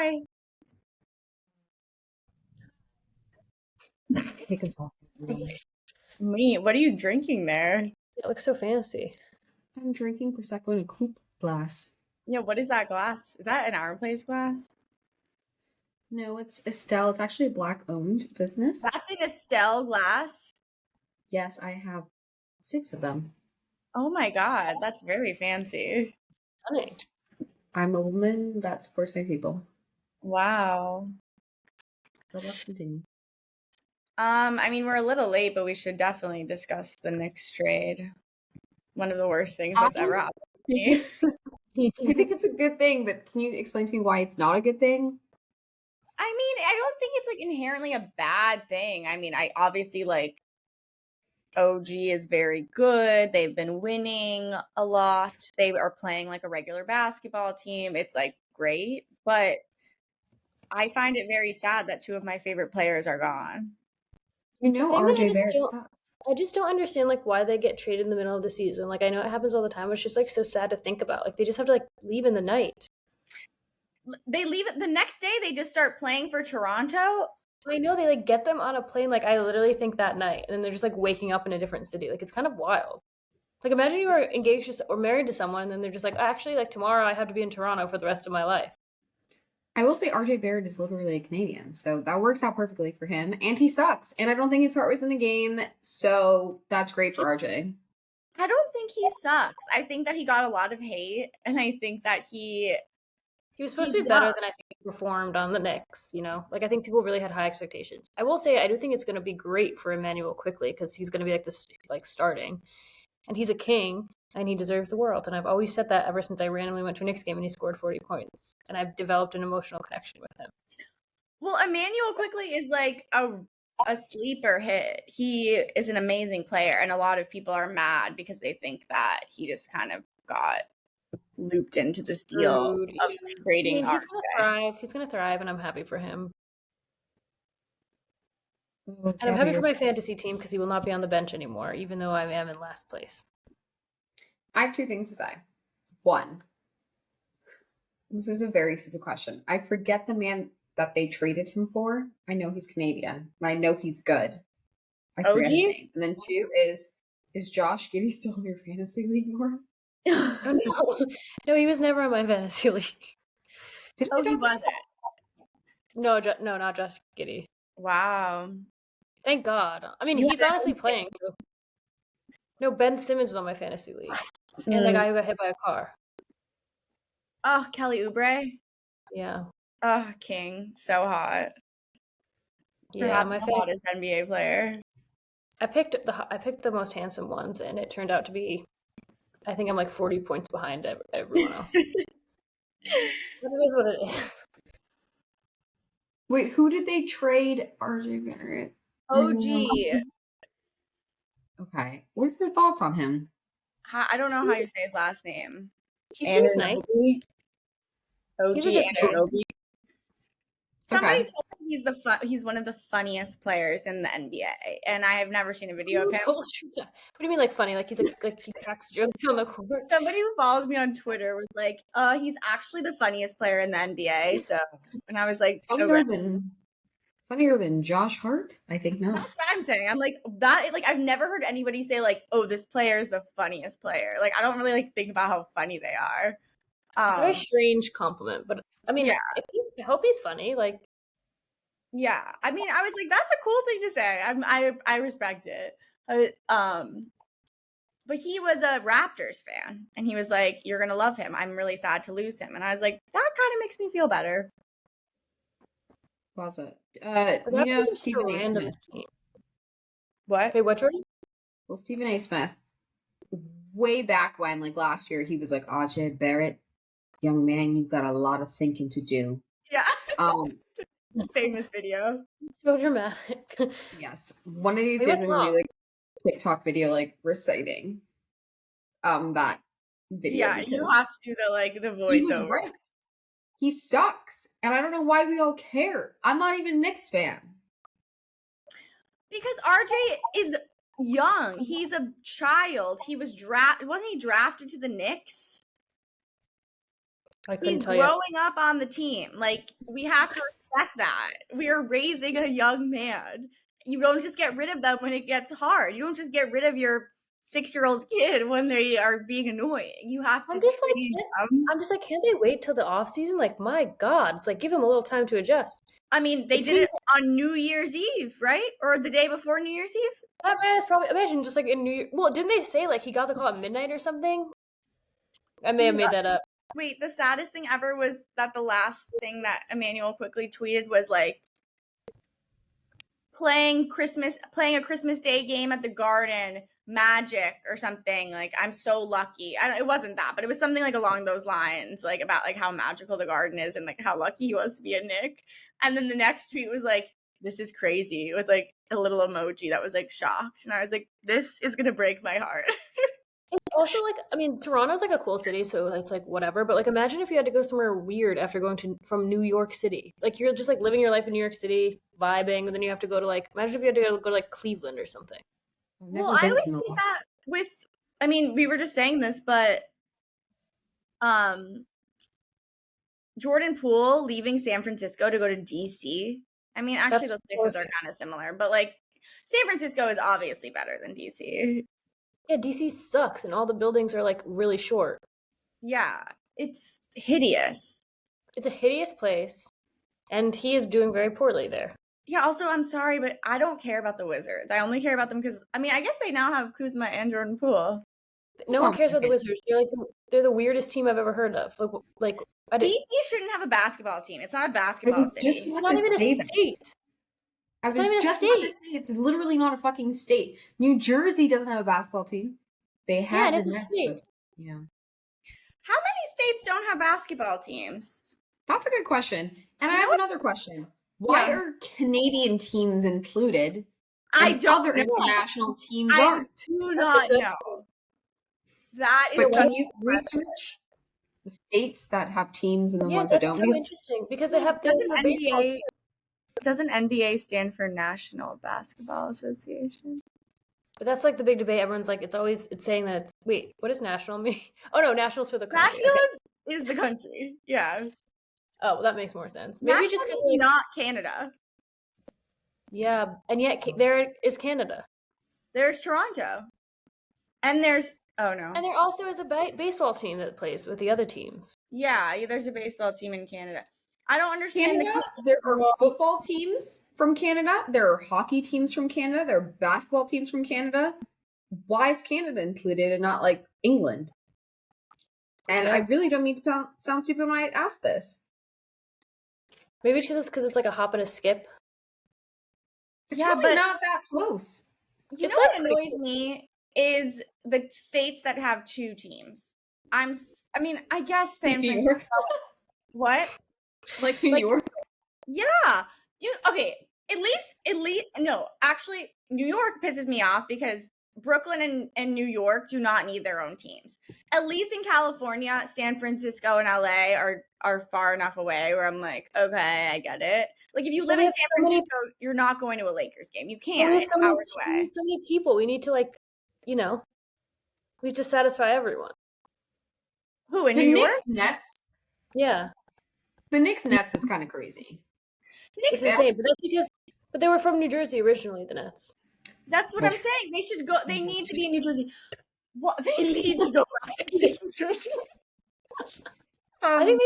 Hi. Take us off. Me, what are you drinking there? It looks so fancy. I'm drinking Prosecco in a coupe glass. Yeah, what is that glass? Is that an Our Place glass? No, it's Estelle. It's actually a Black-owned business. That's an Estelle glass? Yes, I have 6 of them. Oh my god, that's very fancy. Funny. I'm a woman that supports my people. Wow. But let's continue. I mean, we're a little late, but we should definitely discuss the Knicks trade. One of the worst things that's ever happened to me. I think it's a good thing, but can you explain to me why it's not a good thing? I mean, I don't think it's like inherently a bad thing. I mean, I obviously like OG is very good. They've been winning a lot. They are playing like a regular basketball team. It's like great, but I find it very sad that 2 of my favorite players are gone. You know, The thing that I RJ just Barrett don't- sucks. I just don't understand like why they get traded in the middle of the season. Like I know it happens all the time. It's just like so sad to think about. Like they just have to like leave in the night. They leave it the next day. They just start playing for Toronto. I know they like get them on a plane. Like I literally think that night, and then they're just like waking up in a different city. Like it's kind of wild. Like imagine you are engaged to, or married to someone, and then they're just like, actually, like tomorrow I have to be in Toronto for the rest of my life. I will say RJ Barrett is literally a Canadian, so that works out perfectly for him. And he sucks. And I don't think his heart was in the game, so that's great for RJ. I don't think he sucks. I think that he got a lot of hate, and I think that he was supposed to be better than I think he performed on the Knicks, you know? Like, I think people really had high expectations. I will say, I do think it's going to be great for Emmanuel quickly because he's going to be like this, like starting. And he's a king, and he deserves the world. And I've always said that ever since I randomly went to a Knicks game and he scored 40 points. And I've developed an emotional connection with him. Well, Emmanuel quickly is like a sleeper hit. He is an amazing player, and a lot of people are mad because they think that he just kind of got looped into this deal of trading. He's gonna thrive. He's gonna thrive, and I'm happy for him. And I'm happy for my fantasy team because he will not be on the bench anymore, even though I am in last place. I have 2 things to say. 1, this is a very stupid question. I forget the man that they traded him for. I know he's Canadian, and I know he's good. I forget his name. And then 2 is Josh Giddey still in your fantasy league, Nora? Oh, no, he was never in my fantasy league. He wasn't. No, not Josh Giddey. Wow. Thank God. I mean, he's honestly playing. No, Ben Simmons was on my fantasy league. And the guy who got hit by a car. Oh, Kelly Oubre? Yeah. Oh, king. So hot. Yeah, perhaps the hottest NBA player. I picked the most handsome ones, and it turned out to be, I think I'm like 40 points behind everyone else. It is what it is. Wait, who did they trade RJ Barrett? OG. Okay. What are your thoughts on him? I don't know how you say his last name. He seems nice. OG Anunoby. Somebody Okay. told me he's one of the funniest players in the NBA, and I have never seen a video of him. What do you mean, like funny? Like he's like he cracks jokes on the court. Somebody who follows me on Twitter was like, he's actually the funniest player in the NBA. So, and I was like, funnier than Josh Hart? I think not. That's what I'm saying. I'm like that. Like I've never heard anybody say like, "Oh, this player is the funniest player." Like I don't really like think about how funny they are. It's a very strange compliment, but I mean, yeah. I hope he's funny. Like, yeah. I mean, I was like, that's a cool thing to say. I respect it. But he was a Raptors fan, and he was like, "You're gonna love him. I'm really sad to lose him." And I was like, that kind of makes me feel better. Was it? You know Stephen A. Smith. What? Wait, what, Jourdan? Well, Stephen A. Smith, way back when, like last year, he was like, RJ Barrett, young man, you've got a lot of thinking to do. Yeah. Famous video. So dramatic. Yes. One of these days I'm gonna do like a TikTok video like reciting that video. Yeah, you have to do the voiceover. He was right. He sucks. And I don't know why we all care. I'm not even a Knicks fan. Because RJ is young. He's a child. He was wasn't he drafted to the Knicks? I He's couldn't tell you. growing up on the team. Like, we have to respect that. We are raising a young man. You don't just get rid of them when it gets hard. You don't just get rid of your 6-year-old kid when they are being annoying. You have to train them. I'm just like, can't they wait till the off season? Like, my God, it's like give him a little time to adjust. I mean, they did it on New Year's Eve, right? Or the day before New Year's Eve? That man is probably imagine just like in New Year. Well, didn't they say like he got the call at midnight or something? I may have made that up. Wait, the saddest thing ever was that the last thing that Emmanuel quickly tweeted was like playing a Christmas Day game at the Garden, Magic or something. Like, I'm so lucky. It wasn't that, but it was something like along those lines, like about like how magical the Garden is and like how lucky he was to be a Knick. And then the next tweet was like, "This is crazy," with like a little emoji that was like shocked, and I was like, "This is gonna break my heart." It's also like, I mean, Toronto's like a cool city, so it's like whatever. But like, imagine if you had to go somewhere weird after going from New York City. Like, you're just like living your life in New York City, vibing, and then you have to go to like, imagine if you had to go to like Cleveland or something. Well, I always think that with, I mean, we were just saying this, but Jordan Poole leaving San Francisco to go to DC. I mean, actually, those places are kind of similar, but like San Francisco is obviously better than DC. Yeah, DC sucks, and all the buildings are like really short. Yeah, it's hideous. It's a hideous place, and he is doing very poorly there. Yeah, also, I'm sorry, but I don't care about the Wizards. I only care about them because, I mean, I guess they now have Kuzma and Jordan Poole. No one cares about the Wizards. They're the weirdest team I've ever heard of. Like DC shouldn't have a basketball team. It's not a basketball city. Just want to say that. I was just about to say it's literally not a fucking state. New Jersey doesn't have a basketball team. They have the Nets. Yeah. How many states don't have basketball teams? That's a good question. And I have another question. Why are Canadian teams included? And other international teams aren't. I do not know. That is. But can you research the states that have teams and the ones that don't? That's so interesting because they have NBA. Doesn't NBA stand for National Basketball Association? But that's like the big debate. Everyone's like, it's saying that wait, what does national mean? Oh no, national's for the country. National is the country. Yeah. Oh, well, that makes more sense. Maybe national just is not Canada. Yeah, and yet there is Canada. There's Toronto. And there's And there also is a baseball team that plays with the other teams. Yeah, there's a baseball team in Canada. I don't understand. There are football teams from Canada. There are hockey teams from Canada. There are basketball teams from Canada. Why is Canada included and not like England? And I really don't mean to sound stupid when I ask this. Maybe it's because it's like a hop and a skip. It's really not that close. You know what annoys me is the states that have two teams. I mean, I guess San Francisco. What? Like New York? Yeah. At least, no, actually, New York pisses me off because Brooklyn and New York do not need their own teams. At least in California, San Francisco and LA are far enough away where I'm like, okay, I get it. Like, if you live in San Francisco, you're not going to a Lakers game. You can't. It's hours away. So many people. We need to, like, we need to satisfy everyone. Who, in New York? Knicks Nets? Yeah. The Knicks Nets is kind of crazy. It's insane, but they were from New Jersey originally, the Nets. That's what I'm saying. They should go. They need to be in New Jersey. What? They need to go back to New Jersey. I think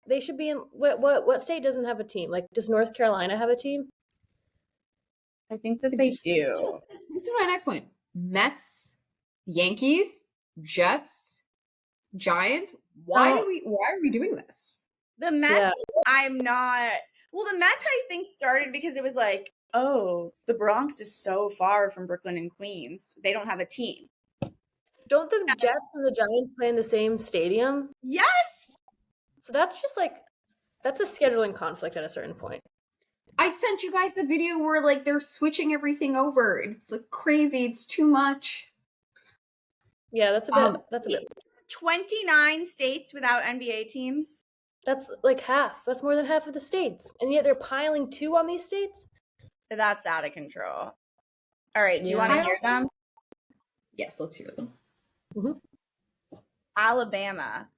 they should be in what state doesn't have a team? Like, does North Carolina have a team? I think that they do. Let's do my next point. Mets, Yankees, Jets, Giants. Why are we doing this? The Mets, I'm not. Well, the Mets, I think, started because it was like, oh, the Bronx is so far from Brooklyn and Queens. They don't have a team. Don't the Jets and the Giants play in the same stadium? Yes. So that's just like, that's a scheduling conflict at a certain point. I sent you guys the video where like they're switching everything over. It's like crazy. It's too much. Yeah, that's a bit. 29 states without NBA teams. That's like half. That's more than half of the states. And yet they're piling 2 on these states? That's out of control. All right, do you want to hear them? Yes, let's hear them. Mm-hmm. Alabama.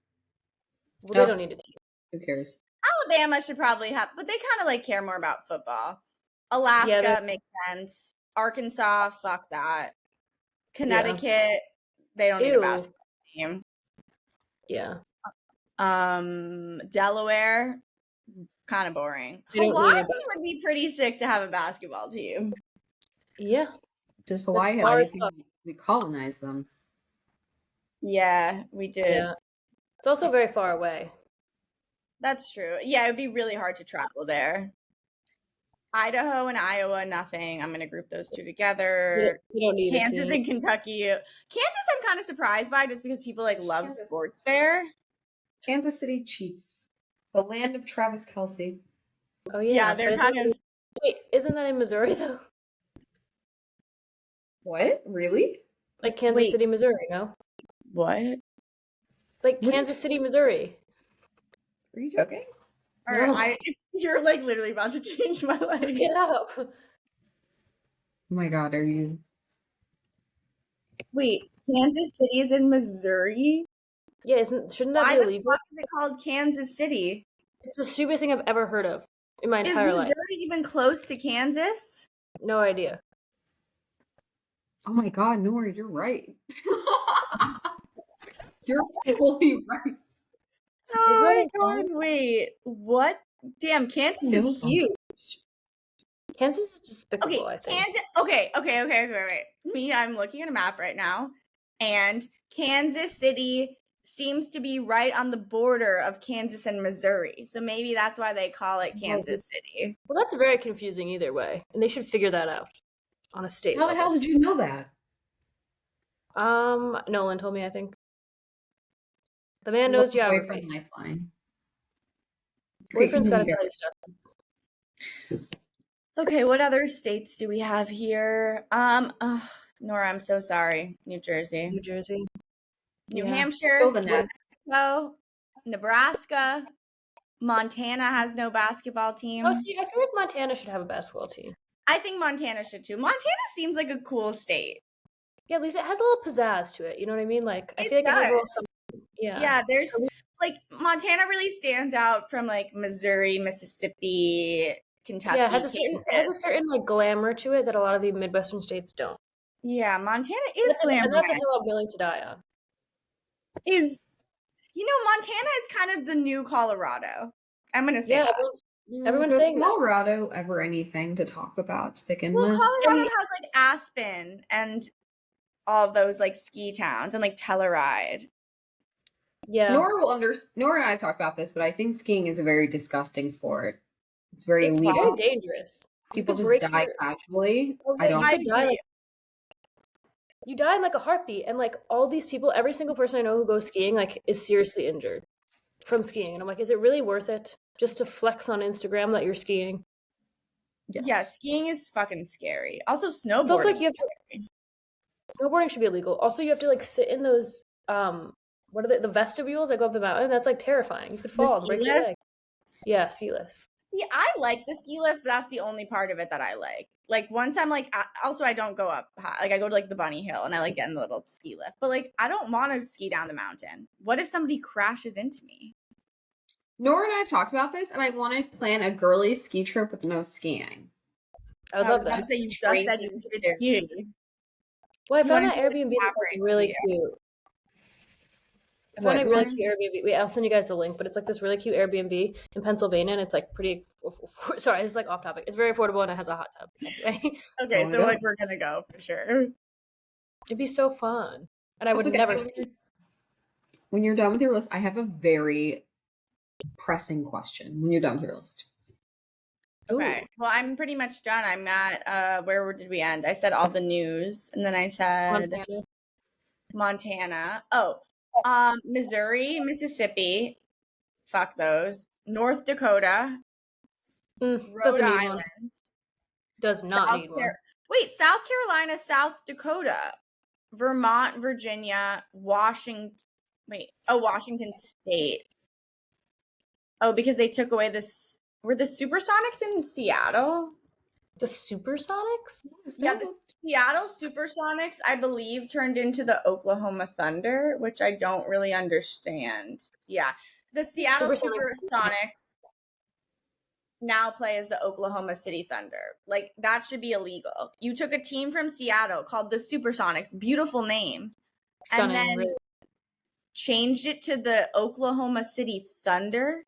Well, they don't need a team. Who cares? Alabama should probably have, but they kind of like care more about football. Alaska makes sense. Arkansas, fuck that. Connecticut, they don't need a basketball team. Yeah. Delaware, kind of boring. Hawaii would be pretty sick to have a basketball team. Yeah. Does Hawaii have anything? We colonized them. Yeah, we did. Yeah. It's also very far away. That's true. Yeah, it would be really hard to travel there. Idaho and Iowa, nothing. I'm going to group those two together. You don't need Kansas and Kentucky. Kansas, I'm kind of surprised by just because people like love sports there. Kansas City Chiefs, the land of Travis Kelce. Oh yeah, yeah, they're kind of. Wait, isn't that in Missouri though? What? Really? Like Kansas City, Missouri? No. What? Like Kansas City, Missouri. Are you joking? No. You're like literally about to change my life. Get up. Oh my God, are you? Wait, Kansas City is in Missouri? Yeah, shouldn't that be illegal? Why the fuck is it called Kansas City? It's the stupidest thing I've ever heard of in my entire life. Is Missouri even close to Kansas? No idea. Oh my God, Nora, you're right. You're fully right. Oh my God, wait, what? Damn, Kansas is huge. Kansas is despicable, I think. Wait. Me, I'm looking at a map right now, and Kansas City seems to be right on the border of Kansas and Missouri. So maybe that's why they call it Kansas City. Well, that's very confusing either way, and they should figure that out on a state level. How the hell did you know that? Nolan told me, I think. The man knows geography. Boyfriend lifeline. Boyfriend's got to tell you stuff. Okay, what other states do we have here? Nora, I'm so sorry. New Jersey. New Hampshire. New Mexico. Nebraska. Montana has no basketball team. Oh, see, I feel like Montana should have a basketball team. I think Montana should too. Montana seems like a cool state. Yeah, at least it has a little pizzazz to it. You know what I mean? Like, I feel like it has a little something. Yeah. Yeah, there's like Montana really stands out from like Missouri, Mississippi, Kentucky. Yeah, it has a certain like glamour to it that a lot of the Midwestern states don't. Yeah, Montana is glamorous. And that's a hill I'm willing to die on. Montana is kind of the new Colorado. I'm gonna say that. Everyone's saying Colorado ever anything to talk about to begin with? Colorado has like Aspen and all of those like ski towns and like Telluride. Yeah. Nora and I have talked about this, but I think skiing is a very disgusting sport. It's very elite. It's dangerous. People just die casually. You die in like a heartbeat, and like all these people, every single person I know who goes skiing like is seriously injured from skiing. And I'm like, is it really worth it just to flex on Instagram that you're skiing? Yes. Yeah, skiing is fucking scary. Also, snowboarding. It's also like snowboarding should be illegal. Also, you have to like sit in those what are the vestibules that go up the mountain? That's like terrifying. You could fall and break your leg. Yeah, ski lifts. See, I like the ski lift, but that's the only part of it that I like. Like once I'm like, also I don't go up high. Like I go to like the bunny hill and I like get in the little ski lift. But like I don't want to ski down the mountain. What if somebody crashes into me? Nora and I have talked about this, and I want to plan a girly ski trip with no skiing. I would love that. You just said you did ski. Well, I found that Airbnb that's like really cute. I found a really cute Airbnb. Wait, I'll send you guys the link, but it's like this really cute Airbnb in Pennsylvania, and it's like pretty. Sorry, this is like off topic. It's very affordable and it has a hot tub. Okay, so like we're gonna go for sure. It'd be so fun, and I would never ski. When you're done with your list, I have a very pressing question. When you're done with your list. Okay. Well, I'm pretty much done. I'm at where did we end? I said all the news, and then I said Montana. Oh. Missouri, Mississippi, fuck those. North Dakota, Rhode Island. Does not need one. Wait, South Carolina, South Dakota, Vermont, Virginia, Washington. Wait, Washington State. Oh, because they took away this. Were the Supersonics in Seattle? The Supersonics? Yeah, the Seattle Supersonics, I believe, turned into the Oklahoma Thunder, which I don't really understand. Yeah. The Seattle Supersonics. Supersonics now play as the Oklahoma City Thunder. Like, that should be illegal. You took a team from Seattle called the Supersonics, beautiful name, Stunning, and then really. changed it to the Oklahoma City Thunder.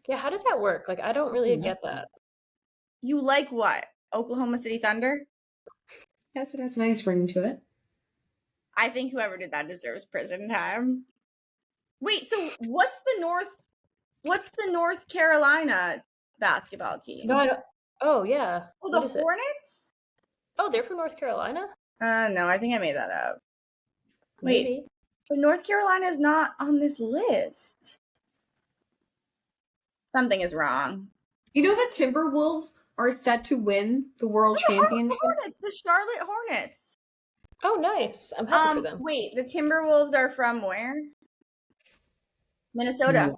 Yeah, how does that work? Like, I don't really get that. You like what? Oklahoma City Thunder? Yes, it has a nice ring to it. I think whoever did that deserves prison time. Wait, so what's the North Carolina basketball team? No, I don't. Oh, yeah. Oh, What the is it? Hornets? Oh, they're from North Carolina? No, I think I made that up. Maybe. Wait, but North Carolina is not on this list. Something is wrong. You know the Timberwolves are set to win the World Championship? The Charlotte Hornets. Oh, nice. I'm happy for them. Wait, the Timberwolves are from where? Minnesota.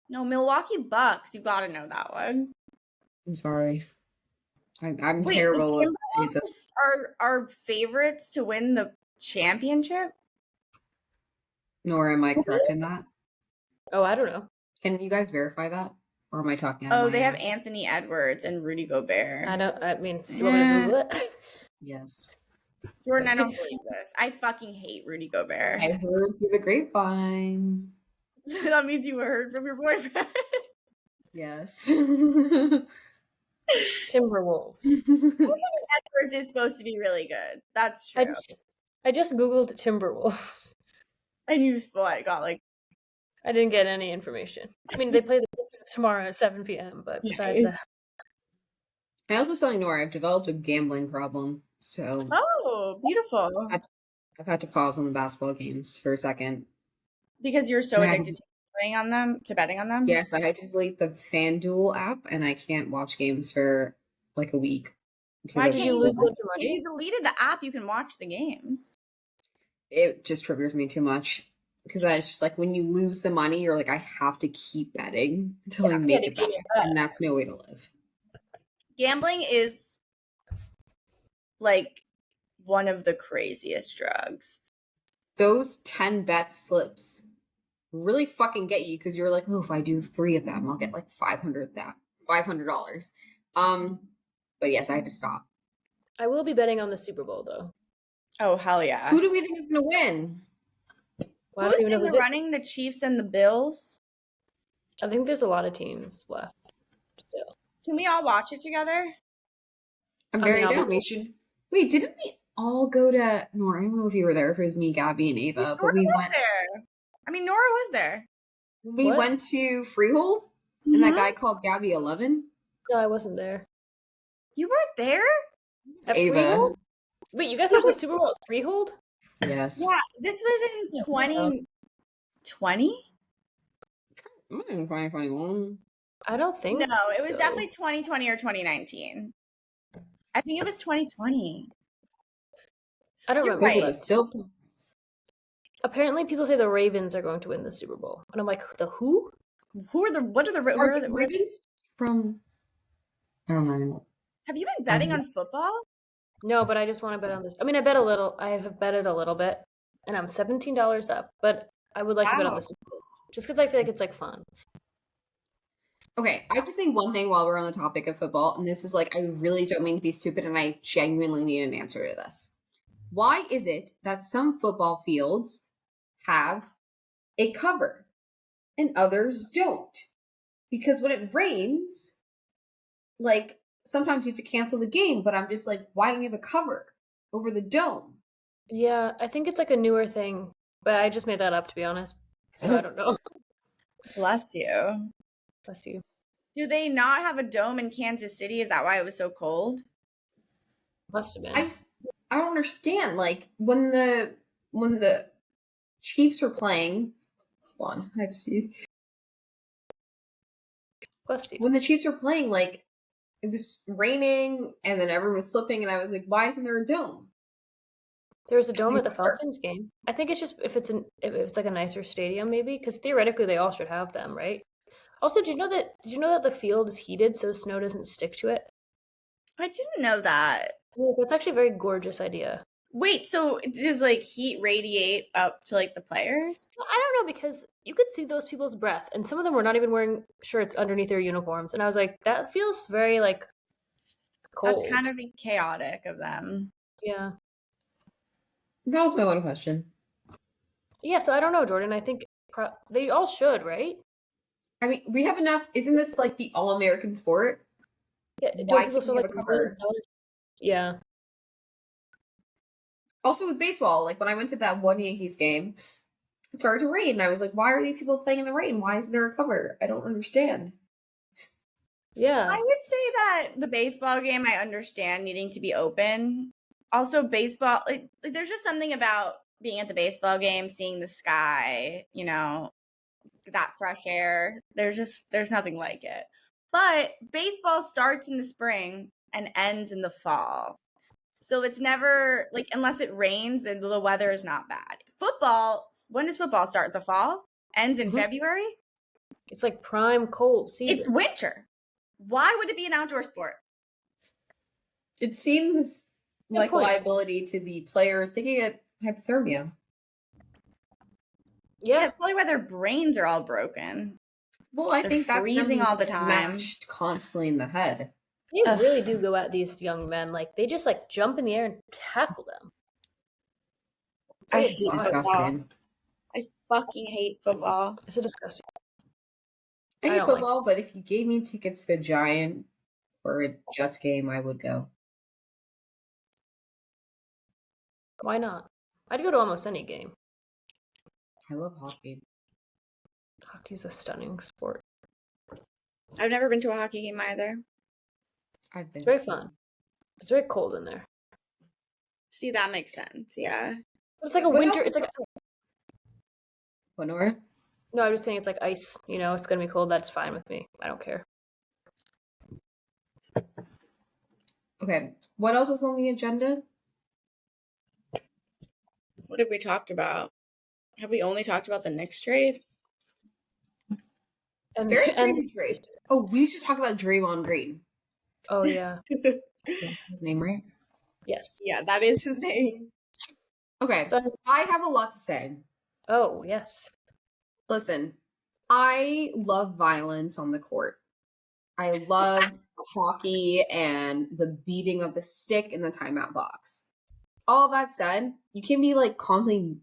No, Milwaukee Bucks. You got to know that one. I'm sorry. I'm Wait, terrible. The Timberwolves are favorites to win the championship? Nor am I correct in that? Oh, I don't know. Can you guys verify that? Or am I talking out of my They have ass? Anthony Edwards and Rudy Gobert. I mean, you want me to Google it? Yes. Jourdan, I don't believe this. I fucking hate Rudy Gobert. I heard through the grapevine. That means you heard from your boyfriend. Yes. Timberwolves. Edwards is supposed to be really good. That's true. I just Googled Timberwolves. And you got like... I didn't get any information. I mean, they play the Pistons tomorrow at 7 p.m., but besides that. I also was telling Nora I've developed a gambling problem, so... Oh, beautiful. I've had to pause on the basketball games for a second. Because you're so addicted to betting on them? Yes, I had to delete the FanDuel app, and I can't watch games for like a week. Why can't you lose the money? If you deleted the app, you can watch the games. It just triggers me too much. Because it's just like, when you lose the money, you're like, I have to keep betting until I make it back. And that's no way to live. Gambling is like one of the craziest drugs. Those 10 bet slips really fucking get you, because you're like, oh, if I do 3 of them, I'll get like $500. But yes, I had to stop. I will be betting on the Super Bowl, though. Oh, hell yeah. Who do we think is going to win? Well, who's in the running? The Chiefs and the Bills? I think there's a lot of teams left still. Can we all watch it together? I'm very down. We should. Wait, didn't we all go to Nora? I don't know if you were there. If it was me, Gabby, and Ava, but we went there. I mean, Nora was there. We went to Freehold, and that guy called Gabby 11. No, I wasn't there. You weren't there? At Ava. Freehold? Wait, you guys watched the Super Bowl at Freehold? Yes. Yeah, this was in 2020? In 2021. I don't think No, it was definitely 2020 or 2019. I think it was 2020. I don't remember. Right. It was still. Apparently, people say the Ravens are going to win the Super Bowl, and I'm like, the who? What are the Ravens from? I don't know. Have you been betting on football? No, but I just want to bet on this. I mean, I bet a little. I have betted a little bit, and I'm $17 up. But I would like to bet on the Super Bowl, just because I feel like it's like fun. Okay, I have to say one thing while we're on the topic of football, and this is like, I really don't mean to be stupid, and I genuinely need an answer to this. Why is it that some football fields have a cover and others don't? Because when it rains, like, sometimes you have to cancel the game, but I'm just like, why don't you have a cover over the dome? Yeah, I think it's like a newer thing, but I just made that up, to be honest. So I don't know. Bless you. Bless you. Do they not have a dome in Kansas City? Is that why it was so cold? Must have been. I don't understand. Like, when the Chiefs were playing, hold on, I have to see. Bless you. When the Chiefs were playing, like, it was raining and then everyone was slipping, and I was like, why isn't there a dome? There was a dome at the Falcons game. I think it's just if it's like a nicer stadium, maybe, because theoretically they all should have them, right? Also, did you know that the field is heated so snow doesn't stick to it? I didn't know that. Yeah, that's actually a very gorgeous idea. Wait, so does like heat radiate up to like the players? Well, I don't know because you could see those people's breath, and some of them were not even wearing shirts underneath their uniforms, and I was like, that feels very like That's cold. kind of chaotic of them. Yeah. That was my one question. Yeah, so I don't know, Jordan. I think they all should, right? I mean, we have enough. Isn't this like the all-American sport? Yeah, Why don't people can't spend you like have a millions cover? of dollars? Yeah. Also with baseball, like when I went to that one Yankees game, it started to rain, and I was like, why are these people playing in the rain? Why isn't there a cover? I don't understand. Yeah. I would say that the baseball game, I understand needing to be open. Also, baseball, like there's just something about being at the baseball game, seeing the sky, you know, that fresh air. There's nothing like it. But baseball starts in the spring and ends in the fall. So it's never like unless it rains, then the weather is not bad. Football, when does football start? The fall? Ends in Mhm. February? It's like prime cold season. It's winter. Why would it be an outdoor sport? It seems Good like a point. liability to the players. They can get hypothermia. Yeah, Yeah. it's probably why their brains are all broken. Well, I They're think that's them freezing being all the time. smashed constantly in the head. They Ugh. really do go at these young men. Like they just like jump in the air and tackle them. I It's hate It's wild. football. disgusting. I fucking hate football. It's a disgusting. I I hate don't like football, but if you gave me tickets to a Giant or a Jets game, I would go. Why not? I'd go to almost any game. I love hockey. Hockey's a stunning sport. I've never been to a hockey game either. I've been It's very to- fun. It's very cold in there. See, that makes sense. Yeah. But it's like a But winter. also- It's like What, Nora? no, I was just saying it's like ice. You know, it's gonna be cold. That's fine with me. I don't care. Okay. What else was on the agenda? What have we talked about? Have we only talked about the Knicks trade? And Very and crazy trade. Oh, we should talk about Draymond Green. oh yeah, That's his name, right? yes. Yeah, that is his name. Okay. So I have a lot to say. oh yes. Listen, I love violence on the court. I love hockey and the beating of the stick in the timeout box. All that said, you can be like constantly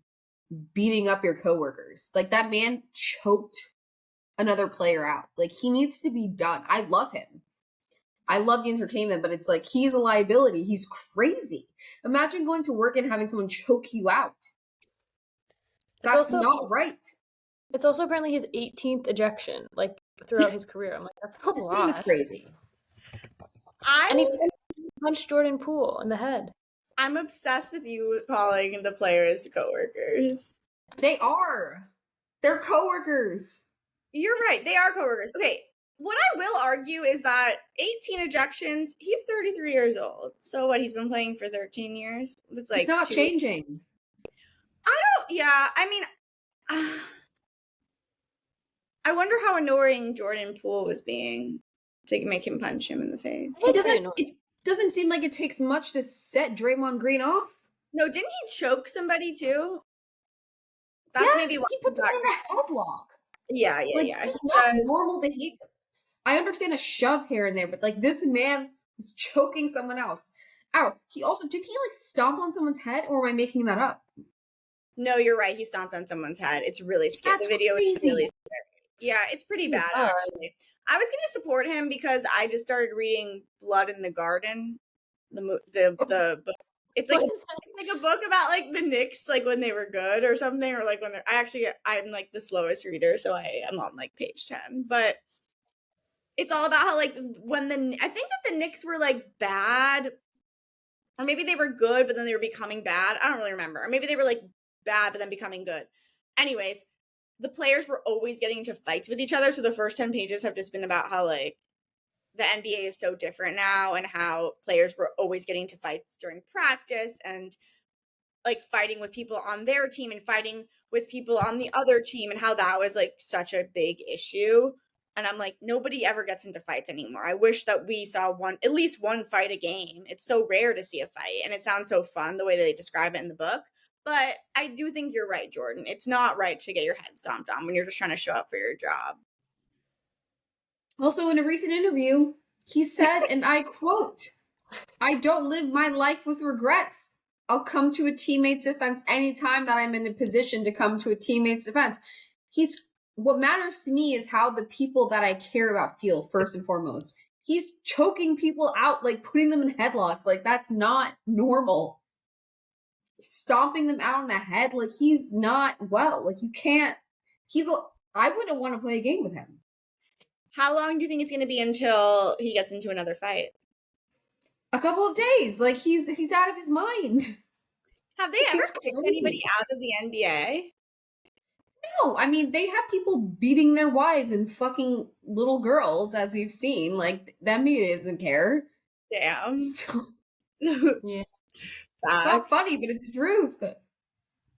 beating up your coworkers. Like that man choked another player out. Like he needs to be done. I love him. I love the entertainment, but it's like he's a liability. He's crazy. Imagine going to work and having someone choke you out. That's not right. It's also apparently his 18th ejection, like throughout his career. I'm like, that's a This lot. man is crazy. And he punched Jordan Poole in the head. I'm obsessed with you calling the players coworkers. They are. They're coworkers. You're right. They are coworkers. Okay. What I will argue is that 18 ejections, he's 33 years old. So what, he's been playing for 13 years? It's like It's not changing. Yeah, I mean, I wonder how annoying Jordan Poole was being to make him punch him in the face. It doesn't seem like it takes much to set Draymond Green off. No, didn't he choke somebody too? Yes, he puts him in a headlock. Yeah. This is not normal behavior. I understand a shove here and there, but like this man is choking someone else. Ow. Did he like stomp on someone's head, or am I making that up? No, you're right. He stomped on someone's head. It's really scary. That's The video is crazy. really scary. Yeah, it's pretty bad actually. I was gonna support him because I just started reading Blood in the Garden, the book. It's like a book about like the Knicks, like when they were good or something, or like when they're. I'm like the slowest reader, so I am on like page 10. But it's all about how like I think that the Knicks were like bad, or maybe they were good, but then they were becoming bad. I don't really remember. Or maybe they were like bad, but then becoming good. Anyways, the players were always getting into fights with each other. So the first 10 pages have just been about how like the NBA is so different now and how players were always getting into fights during practice and like fighting with people on their team and fighting with people on the other team and how that was like such a big issue. And I'm like, nobody ever gets into fights anymore. I wish that we saw at least one fight a game. It's so rare to see a fight, and it sounds so fun the way they describe it in the book. But I do think you're right, Jourdan. It's not right to get your head stomped on when you're just trying to show up for your job. Also, in a recent interview, he said, and I quote, "I don't live my life with regrets. I'll come to a teammate's defense anytime that I'm in a position to come to a teammate's defense." What matters to me is how the people that I care about feel, first and foremost. He's choking people out, like putting them in headlocks. Like, that's not normal. Stomping them out on the head, like, he's not well. Like, you can't. I wouldn't want to play a game with him. How long do you think it's going to be until he gets into another fight? A couple of days. Like, he's out of his mind. Have they ever kicked anybody out of the NBA? No, I mean, they have people beating their wives and fucking little girls, as we've seen. Like, the NBA doesn't care. Damn. So, Yeah. it's not funny, but it's the truth.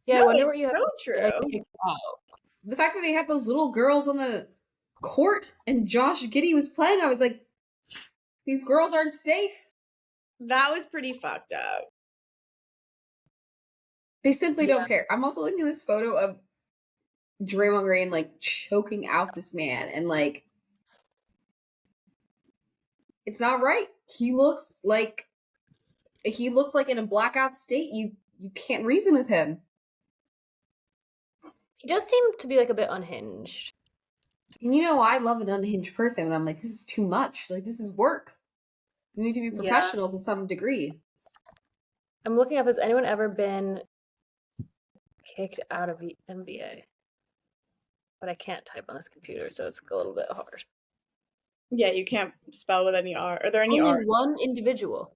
Yeah, No, I wonder what it's you have. so true. The fact that they had those little girls on the court and Josh Giddey was playing, I was like, these girls aren't safe. That was pretty fucked up. They simply don't care. I'm also looking at this photo of Draymond Green, like, choking out this man, and, like, it's not right. He looks like in a blackout state. You can't reason with him. He does seem to be like a bit unhinged. And I love an unhinged person, and I'm like, this is too much. Like, this is work. You need to be professional to some degree. I'm looking up, has anyone ever been kicked out of the NBA? But I can't type on this computer, so it's a little bit hard. Yeah, you can't spell with any R. Are there any Only R? one individual.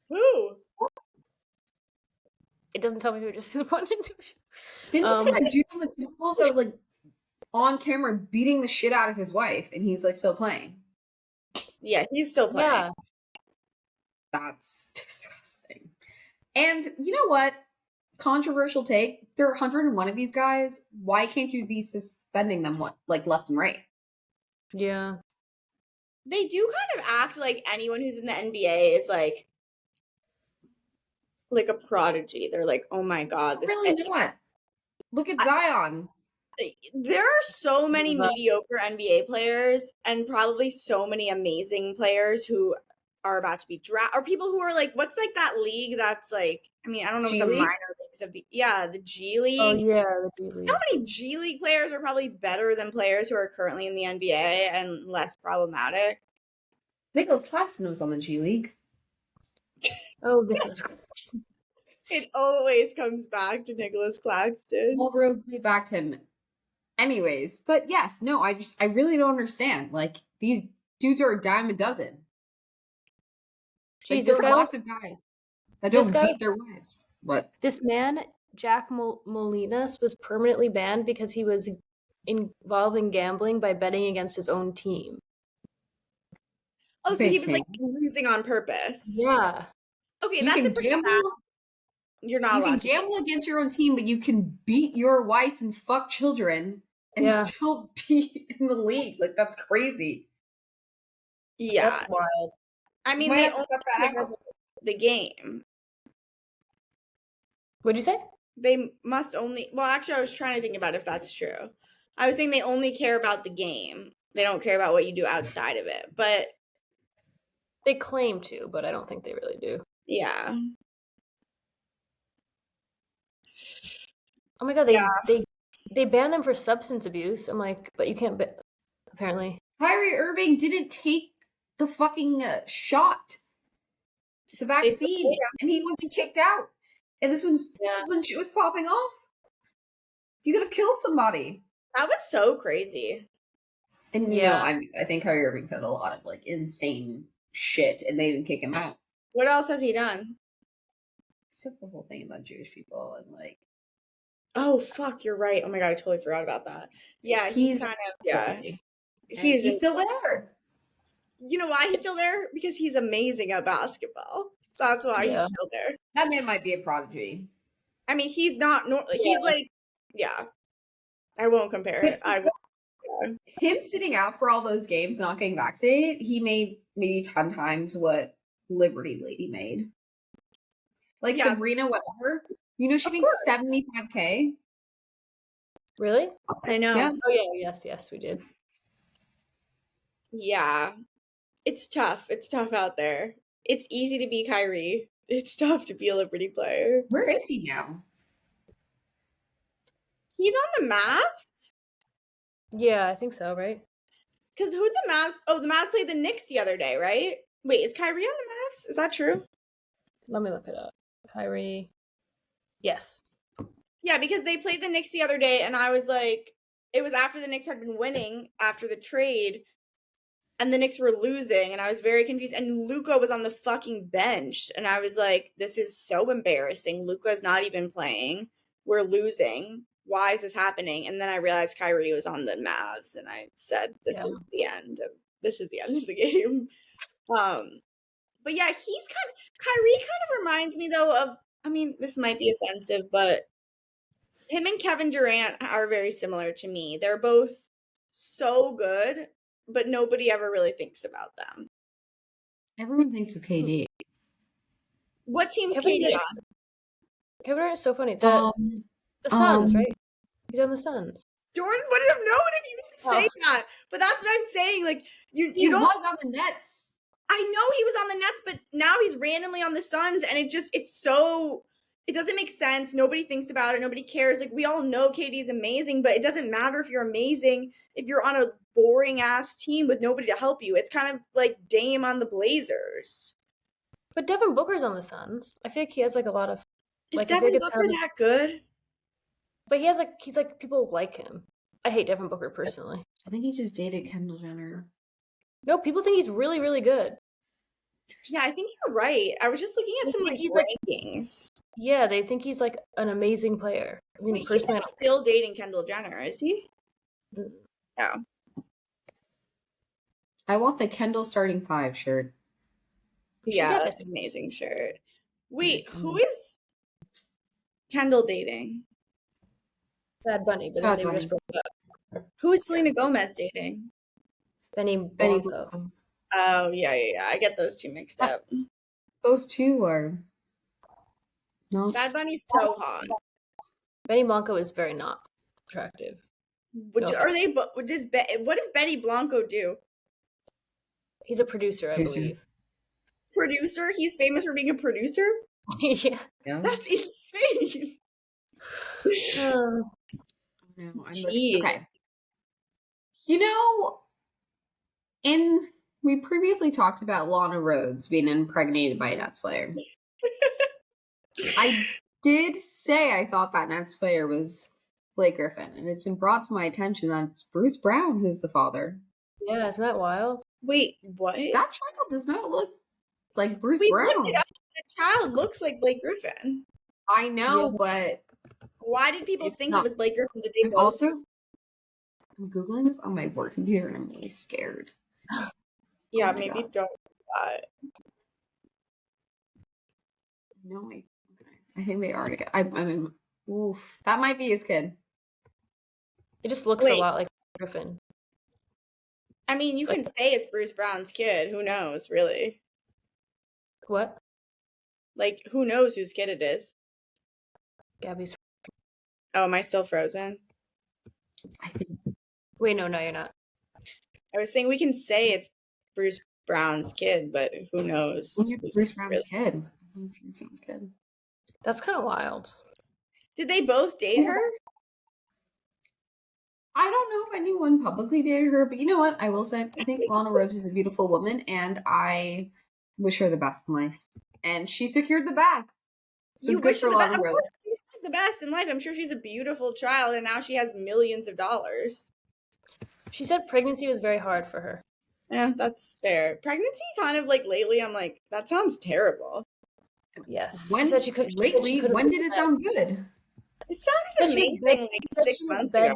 Woo! It doesn't tell me who, just one individual. Didn't that dude on the Timberwolves that was, like, on camera beating the shit out of his wife, and he's, like, still playing? Yeah, he's still playing. Yeah. That's disgusting. And you know what? Controversial take. There are 101 of these guys. Why can't you be suspending them, like, left and right? Yeah. They do kind of act like anyone who's in the NBA is like a prodigy. They're like, oh my god, this Really not. Look at Zion. There are so many mediocre NBA players and probably so many amazing players who are about to be drafted, or people who are like, what's like that league that's like, I mean, I don't know what the minor leagues of the G League. Oh yeah, the G League. How many G League players are probably better than players who are currently in the NBA and less problematic? Nicholas Claxton was on the G League. Oh, Nicholas. It always comes back to Nicholas Claxton. All roads lead back to him. Anyways, but yes, no, I really don't understand. Like, these dudes are a dime a dozen. Like, there are lots of guys that don't beat their wives. What? This man, Jack Molinas, was permanently banned because he was involved in gambling by betting against his own team. Oh, so he was like losing on purpose. Yeah. Okay, that's a pretty bad. You're not allowed to gamble against your own team, but you can beat your wife and fuck children and still be in the league. Like, that's crazy. Yeah. That's wild. I mean, they only care about the game. What'd you say? They must only... Well, actually, I was trying to think about if that's true. I was saying they only care about the game. They don't care about what you do outside of it. But... They claim to, but I don't think they really do. Yeah. Oh my god, they banned them for substance abuse. I'm like, but you can't apparently. Kyrie Irving didn't take the fucking shot, the vaccine, and he wasn't kicked out. And this is when shit was popping off. You could have killed somebody. That was so crazy. And I think Kyrie Irving said a lot of like insane shit, and they didn't kick him out. What else has he done? Except the whole thing about Jewish people and like. Oh fuck! You're right. Oh my god, I totally forgot about that. Yeah, he's kind of He's still there. You know why he's still there? Because he's amazing at basketball. That's why he's still there. That man might be a prodigy. I mean, he's not. He's like, I won't compare it. Him sitting out for all those games, not getting vaccinated, he made maybe 10 times what Liberty Lady made. Like Sabrina, whatever. You know, she makes $75K. Really? I know. Yeah. Oh yeah, yes, we did. Yeah. It's tough. It's tough out there. It's easy to be Kyrie. It's tough to be a Liberty player. Where is he now? He's on the Mavs? Yeah, I think so, right? Because who the Mavs? Oh, the Mavs played the Knicks the other day, right? Wait, is Kyrie on the Mavs? Is that true? Let me look it up. Kyrie. Yes. Yeah, because they played the Knicks the other day, and I was like, it was after the Knicks had been winning after the trade, and the Knicks were losing, and I was very confused. And Luka was on the fucking bench, and I was like, this is so embarrassing. Luka's not even playing. We're losing. Why is this happening? And then I realized Kyrie was on the Mavs, and I said, this is the end of the game. But yeah, Kyrie kind of reminds me though of, I mean, this might be offensive, but him and Kevin Durant are very similar to me. They're both so good, but nobody ever really thinks about them. Everyone thinks of KD. What team's Kevin KD Durant- on? Kevin Durant is so funny. The Suns, right? He's on the Suns. Jordan wouldn't have known if you didn't say that. But that's what I'm saying. Like you don't. Was on the Nets. I know he was on the Nets, but now he's randomly on the Suns, and it doesn't make sense. Nobody thinks about it. Nobody cares. Like, we all know KD's amazing, but it doesn't matter if you're amazing if you're on a boring-ass team with nobody to help you. It's kind of like Dame on the Blazers. But Devin Booker's on the Suns. I feel like he has like a lot of. Is Devin Booker that good? But he's like people like him. I hate Devin Booker personally. I think he just dated Kendall Jenner. No, people think he's really, really good. Yeah, I think you're right. I was just looking at some like rankings. Yeah, they think he's like an amazing player. I mean, personally, he's still dating Kendall Jenner, is he? Yeah. I want the Kendall starting 5 shirt. Yeah, that's an amazing shirt. Wait, who is Kendall dating? Bad Bunny, but then they just broke up. Who is Selena Gomez dating? Benny Blanco. Oh, yeah. I get those two mixed up. Those two are not. Bad Bunny's so hot. Benny Blanco is very not attractive. What does Benny Blanco do? He's a producer, I believe. Producer? He's famous for being a producer? Yeah. That's insane. No, okay. You know, we previously talked about Lana Rhoades being impregnated by a Nets player. I did say I thought that Nets player was Blake Griffin, and it's been brought to my attention that it's Bruce Brown who's the father. Yeah, isn't that wild? Wait, what? That child does not look like Bruce Brown. The child looks like Blake Griffin. I know, but why did people think it was Blake Griffin? Did they also? I'm Googling this on my work computer and I'm really scared. Yeah, maybe don't do that. No, I think they are together. I mean, oof, that might be his kid. It just looks a lot like Griffin. I mean, you can say it's Bruce Brown's kid. Who knows, really? What? Like, who knows whose kid it is? Gabby's. Oh, am I still frozen? I think. Wait, no, you're not. I was saying we can say it's Bruce Brown's kid, but who knows? Bruce Brown's kid. That's kind of wild. Did they both date her? I don't know if anyone publicly dated her, but you know what? I will say, I think Lana Rhoades is a beautiful woman, and I wish her the best in life. And she secured the bag. So good for Lana Rhoades. The best in life. I'm sure she's a beautiful child, and now she has millions of dollars. She said pregnancy was very hard for her. Yeah, that's fair. Pregnancy kind of like lately, I'm like, that sounds terrible. Yes. When, she said she could. lately, when did it sound good? It sounded amazing like 6 months ago.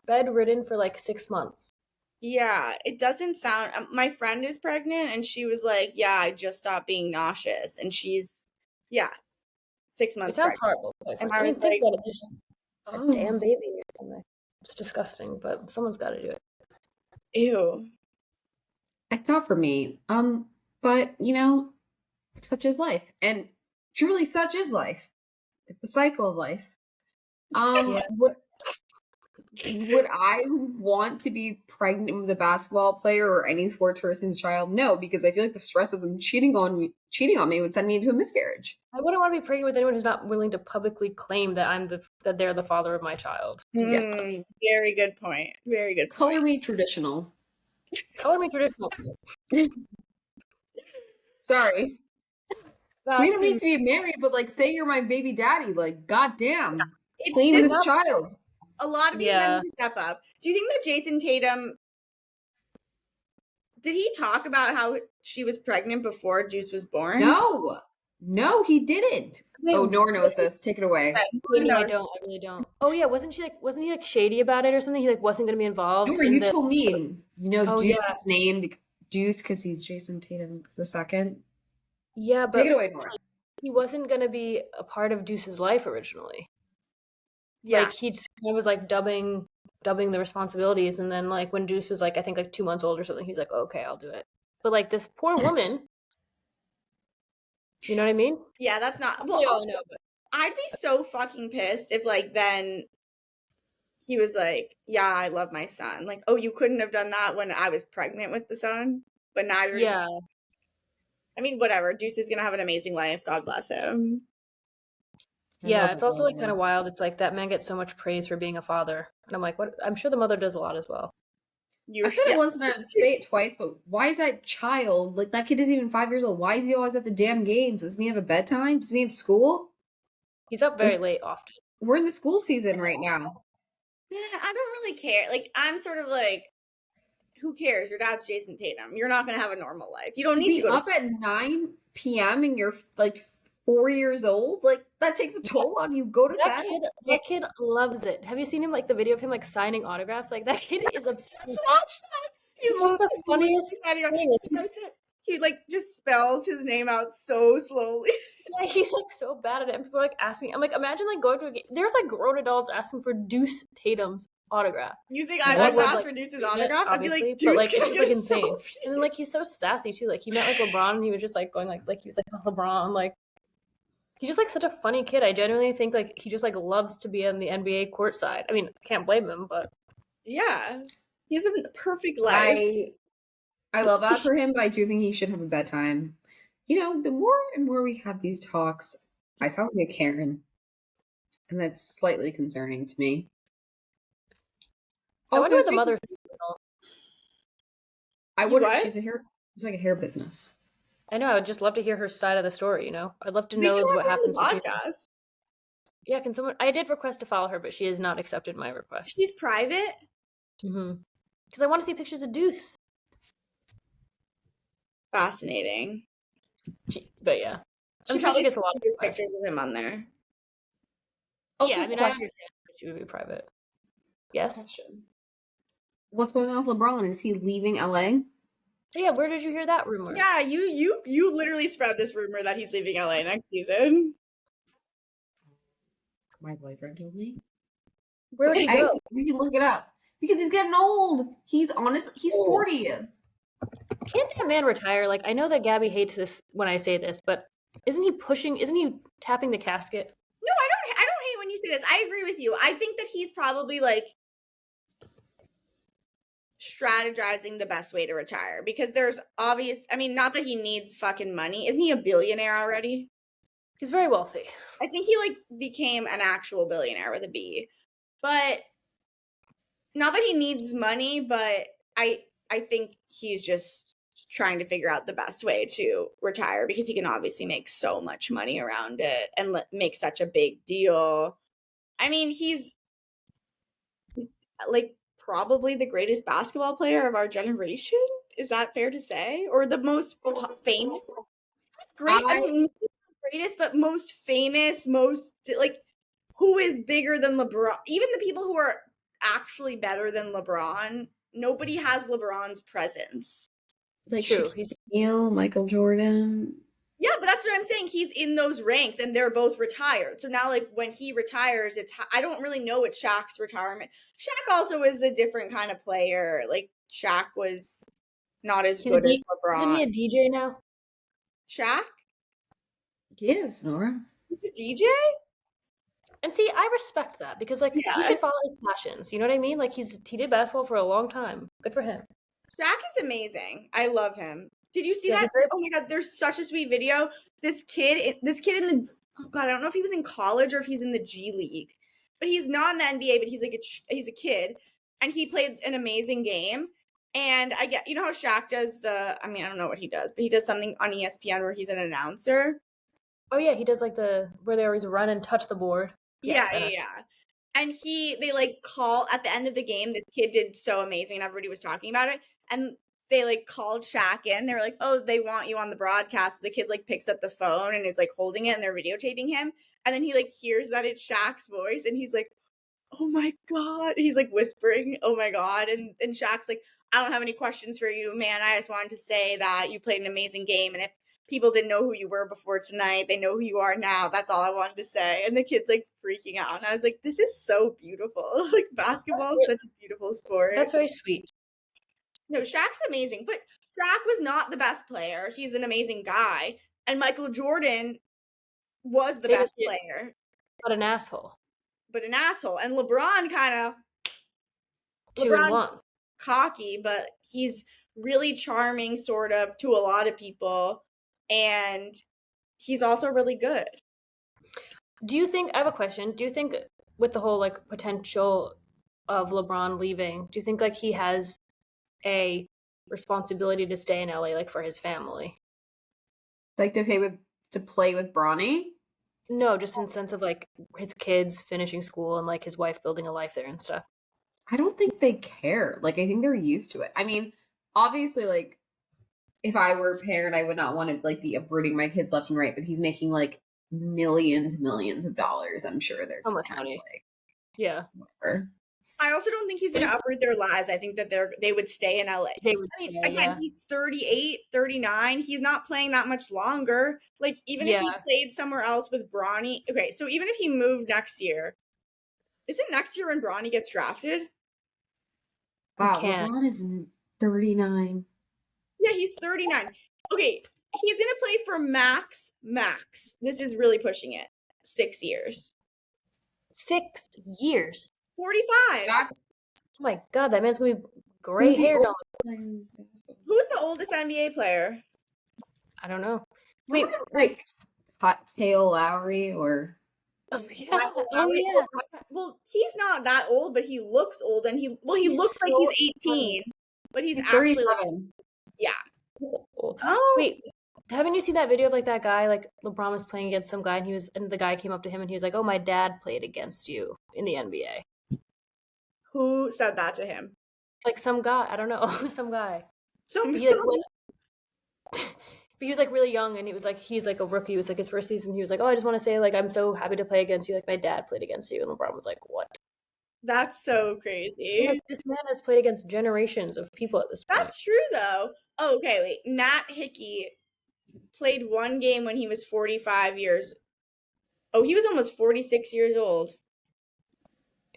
Bedridden for like 6 months. Yeah, it doesn't sound. My friend is pregnant, and she was like, "Yeah, I just stopped being nauseous," and she's, 6 months. It sounds pregnant. horrible. And I was think like, about it. There's just a damn baby or something. It's disgusting, but someone's got to do it. Ew. It's not for me. But you know, such is life, and truly, such is life. It's the cycle of life. Yeah. Would I want to be pregnant with a basketball player or any sports person's child? No, because I feel like the stress of them cheating on me would send me into a miscarriage. I wouldn't want to be pregnant with anyone who's not willing to publicly claim that they're the father of my child. Very good point. Very good point. Color me traditional. Color me traditional. Sorry. That We don't need seems- to be married, but like, say you're my baby daddy. Like, goddamn, claim this child. A lot of these men need to step up. Do you think that Jason Tatum, did he talk about how she was pregnant before Juice was born? No, he didn't. Wait, oh, Nor knows this. Take it away. No, I really don't. Oh yeah, wasn't he like shady about it or something? He like wasn't going to be involved. Nor, you told me. You know, Oh, Juice is named Juice because he's Jason Tatum the second. Yeah, but Take it away, Nora. he wasn't going to be a part of Deuce's life originally. Yeah. Like he just kind of was like dubbing the responsibilities, and then like when Deuce was like I think like 2 months old or something, he's like, okay, I'll do it. But like this poor woman, you know what I mean? Yeah, that's not. We all know, but I'd be so fucking pissed if like then he was like, yeah, I love my son. Like, oh, you couldn't have done that when I was pregnant with the son, but now you're yeah. I mean, whatever. Deuce is gonna have an amazing life. God bless him. Yeah, it's also like kind of wild. It's like that man gets so much praise for being a father, and I'm like, what? I'm sure the mother does a lot as well. I've said it once and I have to say it twice, but why is that child, like that kid isn't even 5 years old, why is he always at the damn games? Doesn't he have a bedtime? Doesn't he have school? He's up very late often. We're in the school season right now. Yeah, I don't really care. Like, I'm sort of like, who cares? Your dad's Jason Tatum. You're not gonna have a normal life. You don't need to go up at 9 p.m. and you're like 4 years old. Like that takes a toll on you. Go to bed. That kid loves it. Have you seen him like the video of him like signing autographs? Like that kid is obsessed. Just watch that. He's the funniest thing. He like just spells his name out so slowly. Yeah, he's like so bad at it. And people are like asking. I'm like, imagine like going to a game. There's like grown adults asking for Deuce Tatum's autograph. You think I would ask for Deuce's autograph? I'd be like, Deuce, but like can it's I just get like a insane. selfie? And then like he's so sassy too. Like he met like LeBron and he was just like going like he was like, oh, LeBron. Like he's just like such a funny kid. I genuinely think like he just like loves to be on the NBA courtside. I mean, I can't blame him, but yeah, he has a perfect life. I love that for him, but I do think he should have a bedtime. You know, the more and more we have these talks, I sound like a Karen, and that's slightly concerning to me. I wonder what the mother. I wouldn't. She's a hair. It's like a hair business. I know. I would just love to hear her side of the story. You know, I'd love to know what happens. Yeah, can someone? I did request to follow her, but she has not accepted my request. She's private. Because I want to see pictures of Deuce. Fascinating. But yeah, I'm sure she gets a lot of pictures of him on there. Also, yeah, I mean, I understand she would be private. Yes. Question. What's going on with LeBron? Is he leaving LA? Yeah, where did you hear that rumor? Yeah, you literally spread this rumor that he's leaving LA next season. My boyfriend told me. Where would he go? We can look it up. Because he's getting old. He's 40. Can't that man retire? Like, I know that Gabby hates this when I say this, but isn't he tapping the casket? No, I don't hate when you say this. I agree with you. I think that he's probably like strategizing the best way to retire because there's not that he needs fucking money. Isn't he a billionaire already? He's very wealthy. I think he like became an actual billionaire with a B. But not that he needs money, but I think he's just trying to figure out the best way to retire because he can obviously make so much money around it and make such a big deal. I mean, he's like probably the greatest basketball player of our generation. Is that fair to say? Or the most famous? Greatest, but most famous, most like who is bigger than LeBron? Even the people who are actually better than LeBron, nobody has LeBron's presence. Like Shaquille, Michael Jordan. Yeah, but that's what I'm saying. He's in those ranks, and they're both retired. So now, like, when he retires, I don't really know what Shaq's retirement. Shaq also is a different kind of player. Like, Shaq was not as good as Isn't he LeBron. a DJ now? Shaq? He is, Nora. He's a DJ? And see, I respect that because like he Yeah. should follow his passions. You know what I mean? Like he did basketball for a long time. Good for him. Shaq is amazing. I love him. Did you see Yeah, that? Oh my god, there's such a sweet video. This kid in the I don't know if he was in college or if he's in the G League, but he's not in the NBA. But he's a kid, and he played an amazing game. And I get, you know how Shaq does I don't know what he does, but he does something on ESPN where he's an announcer. Oh yeah, he does like where they always run and touch the board. Yes, Yeah. And they like call at the end of the game. This kid did so amazing, and everybody was talking about it. And they like called Shaq in. They were like, "Oh, they want you on the broadcast." So the kid like picks up the phone and is like holding it, and they're videotaping him. And then he like hears that it's Shaq's voice, and he's like, "Oh my god!" He's like whispering, "Oh my god!" And Shaq's like, "I don't have any questions for you, man. I just wanted to say that you played an amazing game, and if people didn't know who you were before tonight, they know who you are now. That's all I wanted to say." And the kid's like freaking out. And I was like, this is so beautiful. Like, basketball is such a beautiful sport. That's very sweet. No, Shaq's amazing, but Shaq was not the best player. He's an amazing guy. And Michael Jordan was the best player. But an asshole. And LeBron kind of 2-1. Cocky, but he's really charming, sort of, to a lot of people. And he's also really good. I have a question. Do you think with the whole like potential of LeBron leaving, do you think like he has a responsibility to stay in LA like for his family? Like to play with Bronny? No, just in sense of like his kids finishing school and like his wife building a life there and stuff. I don't think they care. Like I think they're used to it. I mean, obviously like if I were a parent, I would not want to like be uprooting my kids left and right, but he's making like millions of dollars. I'm sure they're so just much kind money. of like, yeah. Whatever. I also don't think he's going to uproot their lives. I think that they would stay in LA. They would stay, again, he's 38, 39. He's not playing that much longer. Like, even if he played somewhere else with Bronny. Okay, so even if he moved next year, isn't next year when Bronny gets drafted? Wow, LeBron is 39. Yeah, he's 39. Okay, he's going to play for max. This is really pushing it. 6 years. 6 years? 45. Oh my god, that man's gonna be gray haired. Who's the oldest NBA player? I don't know. Wait, like Hot Tail Lowry or oh yeah. Well, he's not that old, but he looks old, and he looks like he's 18, but he's actually 37. Yeah. He's old. Oh wait, haven't you seen that video of like that guy? Like LeBron was playing against some guy, and the guy came up to him and he was like, "Oh, my dad played against you in the NBA." Who said that to him? Like some guy, I don't know, some guy. But he was like really young, and he's like a rookie. It was like his first season. He was like, "Oh, I just want to say like I'm so happy to play against you. Like my dad played against you." And LeBron was like, "What?" That's so crazy. Like, this man has played against generations of people at this point. That's true though. Oh, okay, wait. Nat Hickey played one game when he was 45 years. Oh, he was almost 46 years old.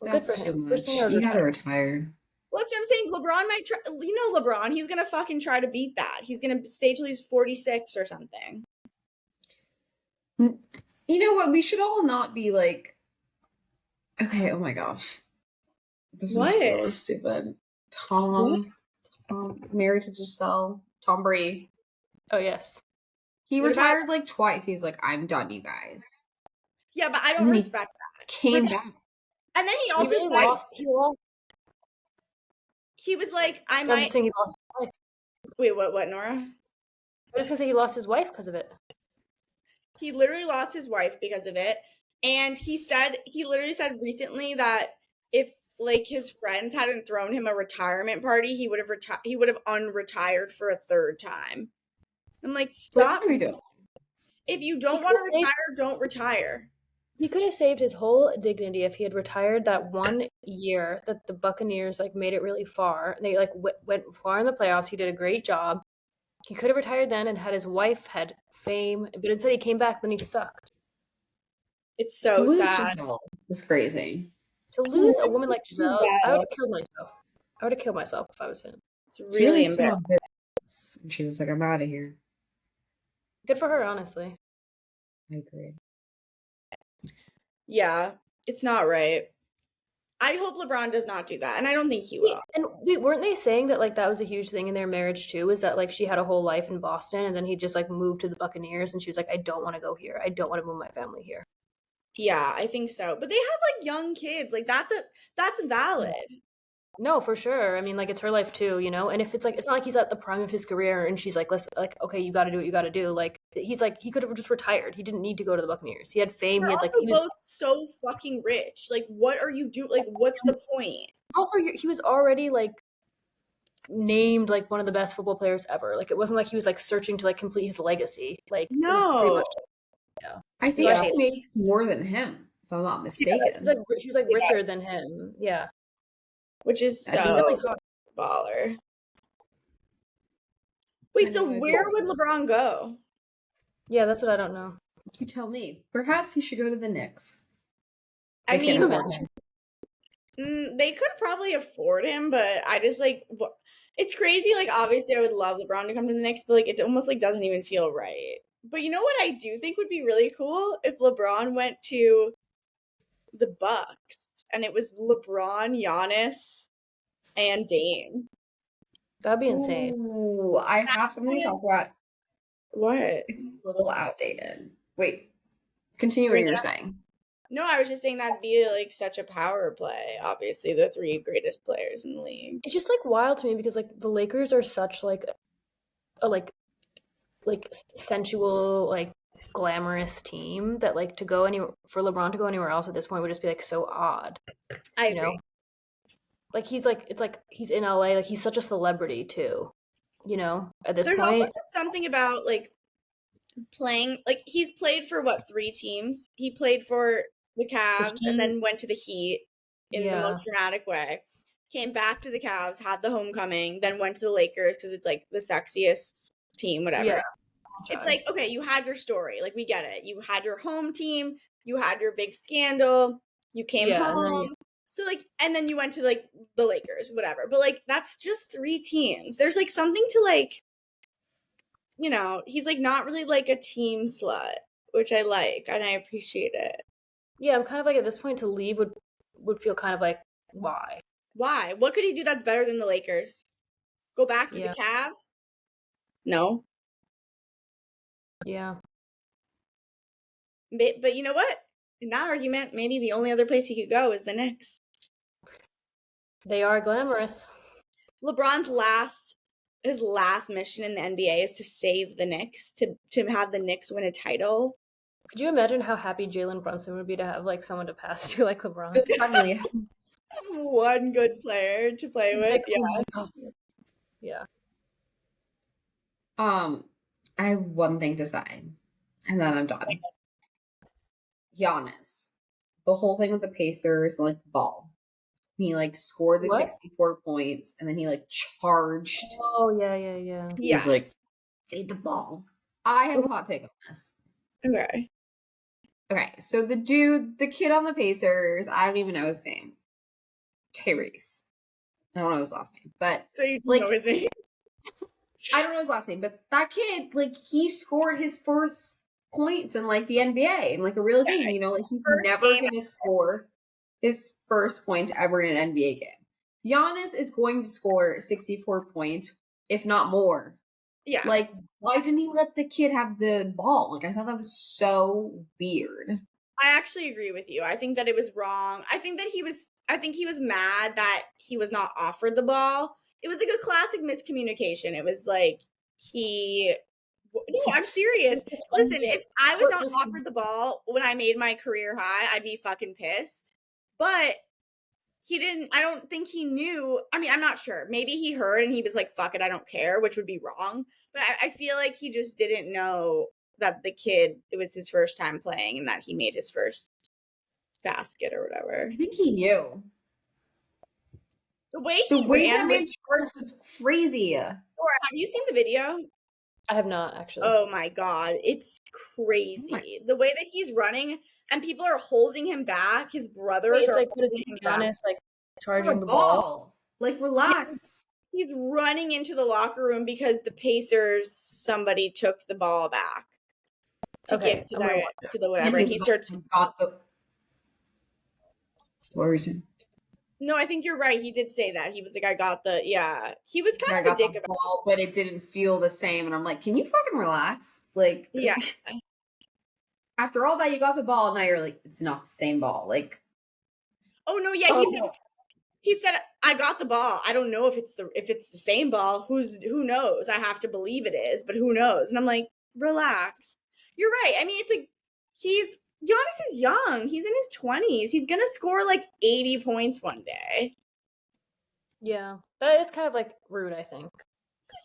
That's too much. You gotta retire. Well, that's what I'm saying. LeBron might try. You know LeBron. He's going to fucking try to beat that. He's going to stay till he's 46 or something. You know what? We should all not be like... Okay, oh my gosh. This is so stupid. Tom, married to Giselle. Tom Brady. Oh, yes. He retired like twice. He was like, I'm done, you guys. Yeah, but I don't respect that. Came back. And then he also he was like, I might. He lost his wife. Wait, what, Nora? I was just gonna say he lost his wife because of it. He literally lost his wife because of it, and he literally said recently that if like his friends hadn't thrown him a retirement party, he would have unretired for a third time. I'm like, stop. What are we doing? If you don't want to retire, don't retire. He could have saved his whole dignity if he had retired that one year that the Buccaneers like made it really far. They like went far in the playoffs. He did a great job. He could have retired then and had his wife had fame, but instead he came back, then he sucked. It's To so lose sad. Giselle is crazy. To lose a woman like Giselle, I would Giselle. have killed myself. I would have killed myself if I was him. It's She really saw embarrassing. this, and she was like, I'm out of here. Good for her, honestly. I agree. Yeah, it's not right. I hope LeBron does not do that, and I don't think he will. Weren't they saying that like that was a huge thing in their marriage too? Is that like she had a whole life in Boston and then he just like moved to the Buccaneers and she was like, I don't want to go here. I don't want to move my family here. Yeah, I think so. But they have like young kids. Like that's valid. No, for sure. I mean, like it's her life too, you know. And if it's like it's not like he's at the prime of his career and she's like, let's like, okay, you got to do what you got to do. Like he's like he could have just retired. He didn't need to go to the Buccaneers. He had fame. They're He had like also he was both so fucking rich. Like, what are you doing? Like, what's the point? also he was already like named like one of the best football players ever. Like it wasn't like he was like searching to like complete his legacy. Like it was pretty No. much yeah. I think Yeah. she makes more than him, if I'm not mistaken. She was like richer than him. Yeah. Which is I think so Definitely hot. baller. Wait, so where would LeBron go? Yeah, that's what I don't know. You tell me. Perhaps he should go to the Knicks. I They can't mean, afford him. they could probably afford him, but I just like it's crazy. Like, obviously, I would love LeBron to come to the Knicks, but like, it almost like doesn't even feel right. But you know what I do think would be really cool if LeBron went to the Bucks and it was LeBron, Giannis, and Dame. That'd be insane. Ooh, I have something to talk about. What? It's a little outdated. Wait, continue what you're saying. No, I was just saying that'd be like such a power play. Obviously, the three greatest players in the league. It's just like wild to me because like the Lakers are such like a like sensual like glamorous team that like to go anywhere for LeBron to go anywhere else at this point would just be like so odd. I you agree. know? Like he's like it's like he's in LA, like he's such a celebrity too. You know, at this There's point. also just something about like playing, like he's played for what, 3 teams? He played for the Cavs and then went to the Heat in the most dramatic way. Came back to the Cavs, had the homecoming, then went to the Lakers because it's like the sexiest team, whatever. Yeah. It's like, okay, you had your story. Like, we get it. You had your home team, you had your big scandal, you came home. So like, and then you went to like the Lakers, whatever. But like, that's just 3 teams. There's like something to like, you know, he's like not really like a team slut, which I like and I appreciate it. Yeah, I'm kind of like at this point to leave would feel kind of like why? Why? What could he do that's better than the Lakers? Go back to the Cavs? No. Yeah. But you know what? In that argument, maybe the only other place he could go is the Knicks. They are glamorous. LeBron's his last mission in the NBA is to save the Knicks, to have the Knicks win a title. Could you imagine how happy Jalen Brunson would be to have like someone to pass to like LeBron? Finally. One good player to play with. Yeah. I have one thing to say, and then I'm done. Giannis. The whole thing with the Pacers and like the ball. He like scored the 64 points and then he like charged. Oh yeah. He was like, I need the ball. I have a hot take on this. Okay, so the kid on the Pacers, I don't even know his name. Tyrese. I don't know his last name, but so you like know his name. I don't know his last name, but that kid, like, he scored his first points in like the NBA in like a real game. You know, like he's never gonna score his first points ever in an NBA game. Giannis is going to score 64 points, if not more. Yeah. Like, why didn't he let the kid have the ball? Like, I thought that was so weird. I actually agree with you. I think that it was wrong. I think he was mad that he was not offered the ball. It was like a classic miscommunication. It was like no, I'm serious. Listen, if I was not offered the ball when I made my career high, I'd be fucking pissed. But he didn't, I don't think he knew. I mean, I'm not sure. Maybe he heard and he was like, fuck it, I don't care, which would be wrong. But I feel like he just didn't know that the kid, it was his first time playing and that he made his first basket or whatever. I think he knew. The way that man charged was crazy. Laura, have you seen the video? I have not actually. Oh my god, it's crazy. The way that he's running and people are holding him back. His brothers It's are like, what is holding it, him back. Giannis, like, For charging a the ball? ball. Like, relax. He's running into the locker room because the Pacers, somebody took the ball back to Okay, give to I'm gonna watch the whatever. And And he he was starts. like, got the. What were you saying? No, I think you're right. He did say that. He was like, I got the, yeah. He was I kind of a got dick the about ball, but it didn't feel the same. And I'm like, can you fucking relax? Like, it. Yeah. after all that, you got the ball. Now you're like, it's not the same ball. Like, Oh no, yeah. He said, I got the ball. I don't know if it's the same ball. Who knows? I have to believe it is, but who knows? And I'm like, relax. You're right. I mean, it's like Giannis is young. He's in his 20s. He's gonna score like 80 points one day. Yeah, that is kind of like rude, I think.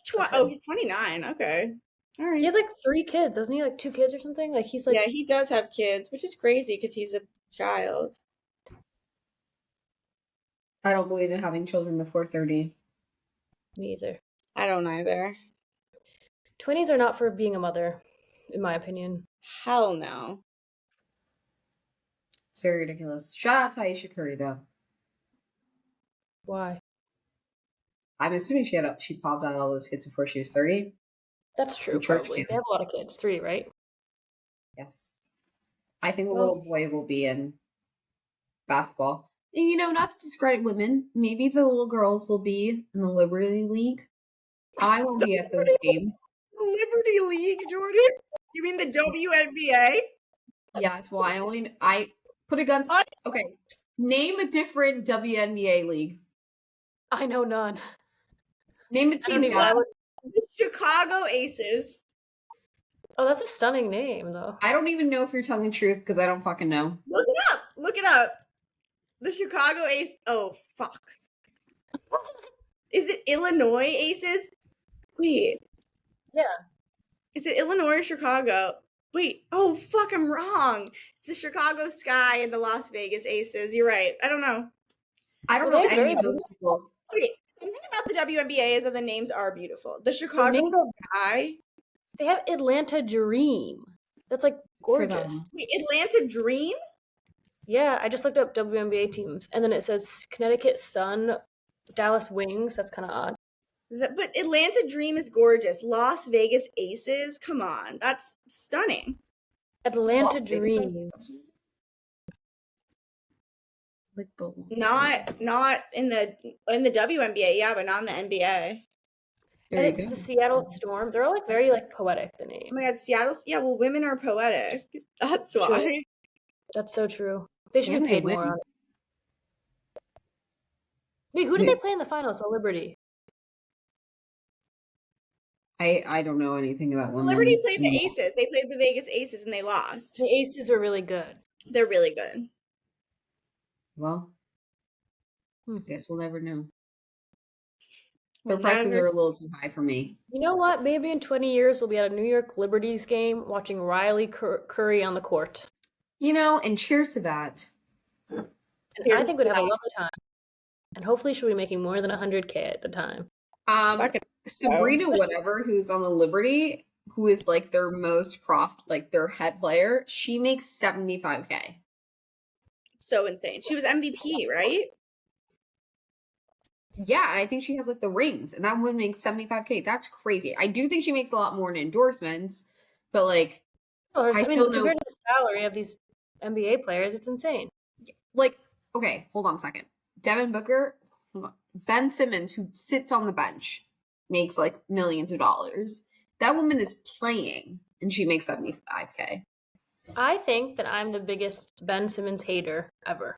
He's 29. Okay. All right. He has like 3 kids, doesn't he? Like 2 kids or something? Like he's like, yeah, he does have kids, which is crazy because he's a child. I don't believe in having children before 30. me either. I don't either. 20s are not for being a mother, in my opinion. Hell no. It's very ridiculous. Shout out to Aisha Curry, though. Why? I'm assuming she popped out all those kids before she was 30. That's true, Church probably. kid. They have a lot of kids. 3, right? Yes. I think the little boy will be in basketball. And, not to discredit women, maybe the little girls will be in the Liberty League. I won't be at those games. Liberty League, Jordan? You mean the WNBA? Yes, well, I put a gun to... Okay, name a different WNBA league. I know none. Name a team. The Chicago Aces. Oh, that's a stunning name, though. I don't even know if you're telling the truth because I don't fucking know. Look it up. The Chicago Aces. Oh, fuck. Is it Illinois Aces? Wait. Yeah. Is it Illinois or Chicago? Wait. Oh, fuck, I'm wrong. It's the Chicago Sky and the Las Vegas Aces. You're right. I don't know. I don't know any of those people. Okay, something about the WNBA is that the names are beautiful. The Chicago Sky. They have Atlanta Dream. That's like gorgeous. Wait, Atlanta Dream? Yeah, I just looked up WNBA teams, and then it says Connecticut Sun, Dallas Wings. That's kind of odd. But Atlanta Dream is gorgeous. Las Vegas Aces? Come on. That's stunning. Atlanta Dream. Like the not in the WNBA, yeah, but not in the NBA. And it's the Seattle Storm. They're all like very like poetic, the name. Oh my god, Seattle's, yeah, well, women are poetic. That's why. True. That's so true. They should be paid more on it. Wait, who did they play in the finals? The Liberty. I don't know anything about women. Liberty played the Aces. They played the Vegas Aces and they lost. The Aces were really good. They're really good. Well, I guess we'll never know. The prices are a little too high for me. You know what? Maybe in 20 years we'll be at a New York Liberties game watching Riley Curry on the court. And cheers to that. And I think we'd have a lovely time. And hopefully she'll be making more than 100K at the time. Sabrina whatever, who's on the Liberty, who is like their most their head player, she makes $75K. So insane. She was MVP, right? Yeah, and I think she has like the rings, and that woman makes $75K. That's crazy. I do think she makes a lot more in endorsements, but like, still know compared to the salary of these NBA players, it's insane. Like, okay, hold on a second. Devin Booker, Ben Simmons, who sits on the bench, makes like millions of dollars. That woman is playing, and she makes $75K. I think that I'm the biggest Ben Simmons hater ever.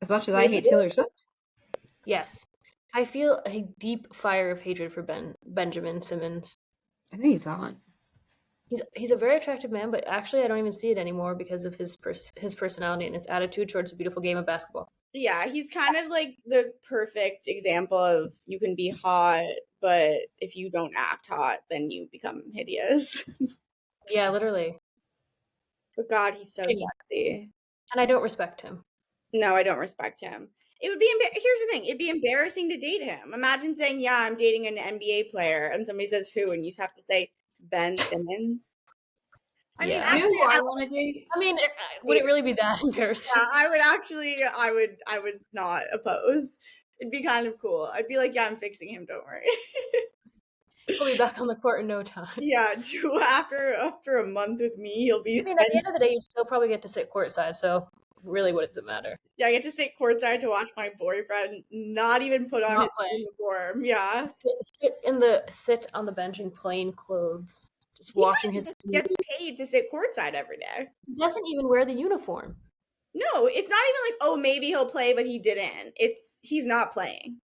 As much as I hate Taylor Swift? Yes. I feel a deep fire of hatred for Benjamin Simmons. I think he's on. He's a very attractive man, but actually I don't even see it anymore because of his personality and his attitude towards the beautiful game of basketball. Yeah, he's kind of like the perfect example of you can be hot, but if you don't act hot, then you become hideous. Yeah, literally. But God, he's so sexy. And I don't respect him. No, I don't respect him. It would be here's the thing. It'd be embarrassing to date him. Imagine saying, "Yeah, I'm dating an NBA player," and somebody says who, and you have to say Ben Simmons. I mean, Yeah. You know actually, who I want to date? I mean, would it really be that embarrassing? yeah, I would not oppose. It'd be kind of cool. I'd be like, "Yeah, I'm fixing him. Don't worry." He'll be back on the court in no time. Yeah, after a month with me, he'll be. I mean, at the end of the day, you still probably get to sit courtside, so really, what does it matter? Yeah, I get to sit courtside to watch my boyfriend not even put on Not his playing. uniform. Yeah, Sit on the bench in plain clothes, just watching his. He gets paid to sit courtside every day. He doesn't even wear the uniform. No, it's not even like, oh, maybe he'll play, but he didn't. He's not playing.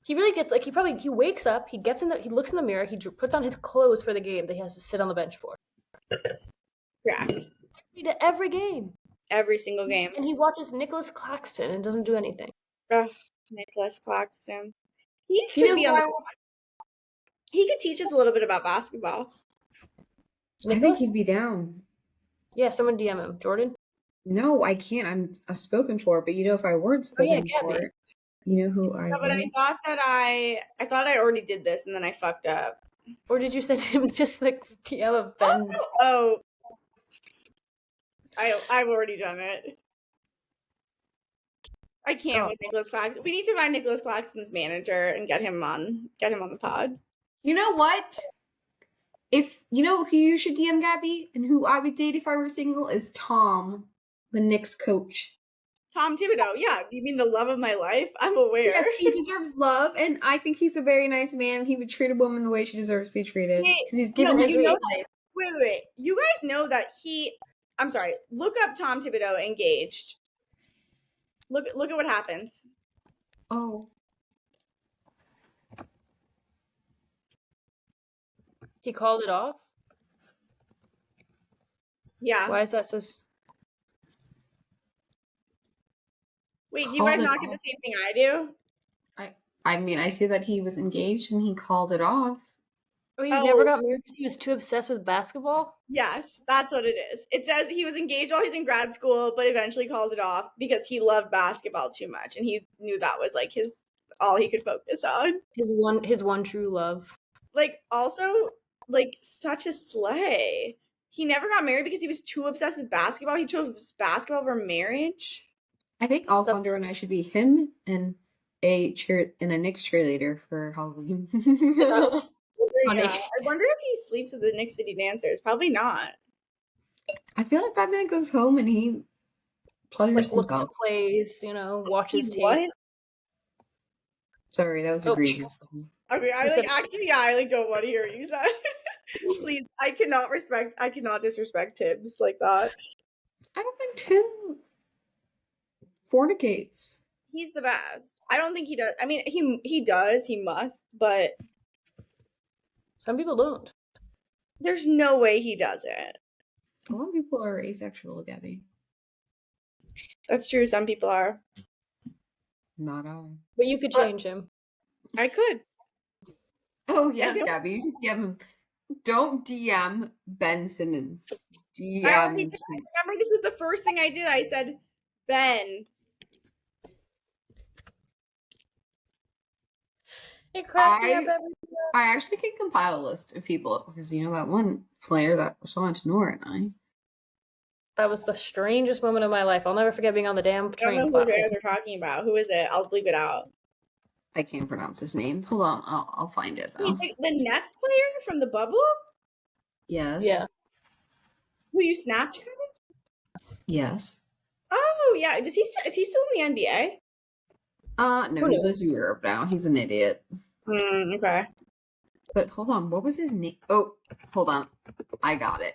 He really gets like he wakes up, he looks in the mirror, he puts on his clothes for the game that he has to sit on the bench for. Correct. Every game. Every single game. And he watches Nicholas Claxton and doesn't do anything. Ugh, Nicholas Claxton. He could be on the He could teach us a little bit about basketball. I think he'd be down. Yeah, someone DM him. Jourdan? No, I can't. I'm spoken for, but if I weren't spoken for, you know who I No, but I thought that I thought I already did this and then I fucked up. Or did you send him just like DM of Ben? Oh. I've already done it. I can't with Nicholas Claxton. We need to find Nicholas Claxton's manager and get him on the pod. You know what? If you know who you should DM Gabby and who I would date if I were single is Tom, the Knicks coach. Tom Thibodeau, yeah. You mean the love of my life? I'm aware. Yes, he deserves love, and I think he's a very nice man. He would treat a woman the way she deserves to be treated because he's given his life. Wait. You guys know that I'm sorry. Look up Tom Thibodeau engaged. Look at what happens. Oh. He called it off? Yeah. Why is that so... Wait, do you guys not get the same thing I do? I mean, I see that he was engaged and he called it off. Oh, he never got married because he was too obsessed with basketball? Yes, that's what it is. It says he was engaged while he's in grad school, but eventually called it off because he loved basketball too much, and he knew that was like all he could focus on. His one true love. Like, also, like, such a slay. He never got married because he was too obsessed with basketball. He chose basketball over marriage. I think also Under and I should be him and a Knicks cheerleader for Halloween. Yeah. I wonder if he sleeps with the Knicks City Dancers. Probably not. I feel like that man goes home and he pleasures himself. Plays, watches tape. What? Sorry, that was egregious. Okay, I don't want to hear what you said. Please, I cannot disrespect Tibbs like that. I don't think Tim fornicates. He's the best. I don't think he does. I mean, he does. He must, but some people don't. There's no way he doesn't. A lot of people are asexual, Gabby. That's true. Some people are. Not I. But you could change him. I could. Oh, yes, Gabby. Don't DM Ben Simmons. DM. Remember, this was the first thing I did. I said, Ben. It cracks me up every time. I actually can compile a list of people because that one player that responded to Nora and I. That was the strangest moment of my life. I'll never forget being on the damn train. I don't know who you guys are talking about. Who is it? I'll bleep it out. I can't pronounce his name. Hold on, I'll find it though. The Nets player from the bubble? Yes. Yeah. Who you Snapchatted? Yes. Oh yeah. Is he still in the NBA? No, he lives in Europe now. He's an idiot. Okay. But hold on, what was his name? Oh, hold on. I got it.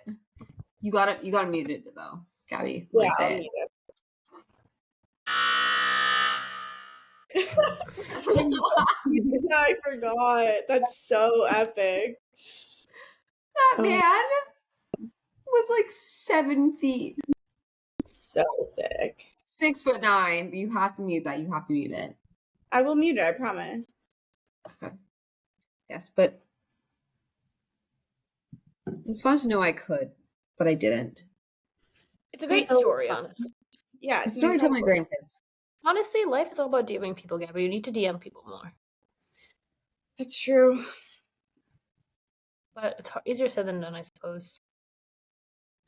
You got to mute it though, Gabby. When I say it. I forgot. That's so epic. That man was like 7 feet. So sick. 6'9". You have to mute that. You have to mute it. I will mute it, I promise. Okay. Yes, but it's fun to know I could, but I didn't. It's a great story, honestly. Yeah. It's a story to tell my grandkids. Honestly, life is all about DMing people, Gabby. You need to DM people more. It's true. But it's easier said than done, I suppose.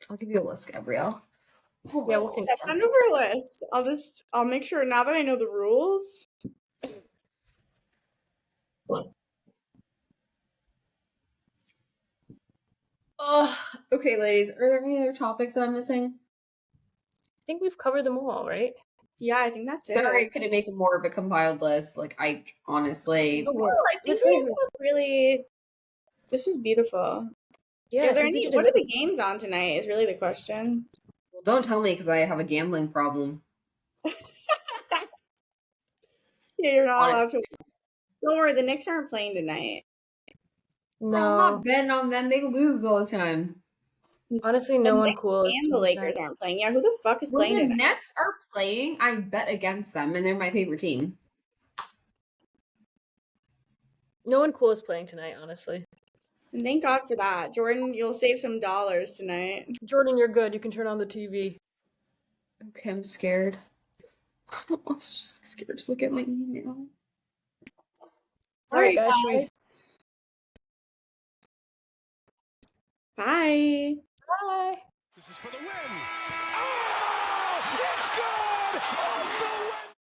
I'll give you a list, Gabrielle. Yeah, we'll think. Send over a list. I'll make sure now that I know the rules. Okay, ladies. Are there any other topics that I'm missing? I think we've covered them all, right? Yeah, I think that's Sorry, I it. couldn't make more of a compiled list. Like, I honestly. Oh, No, I think This we was- ended up really. This was beautiful. yeah, I think we did a What are good- the games on tonight? Is really the question. Well, don't tell me because I have a gambling problem. Yeah, you're not allowed Honestly. to. Don't worry, the Knicks aren't playing tonight. Bro, I'm No, not betting on them. They lose all the time. honestly, The no one Knicks cool is and the playing Lakers tonight. aren't playing. Yeah, who the fuck is When playing the tonight? Nets are playing, I bet against them, and they're my favorite team. No one cool is playing tonight, honestly. And thank God for that. Jourdan, you'll save some dollars tonight. Jourdan, you're good. You can turn on the TV. Okay, I'm scared. I'm just scared to look at my email. All right, guys. Should we... Bye. Bye. This is for the win. Oh, it's good! Off the win!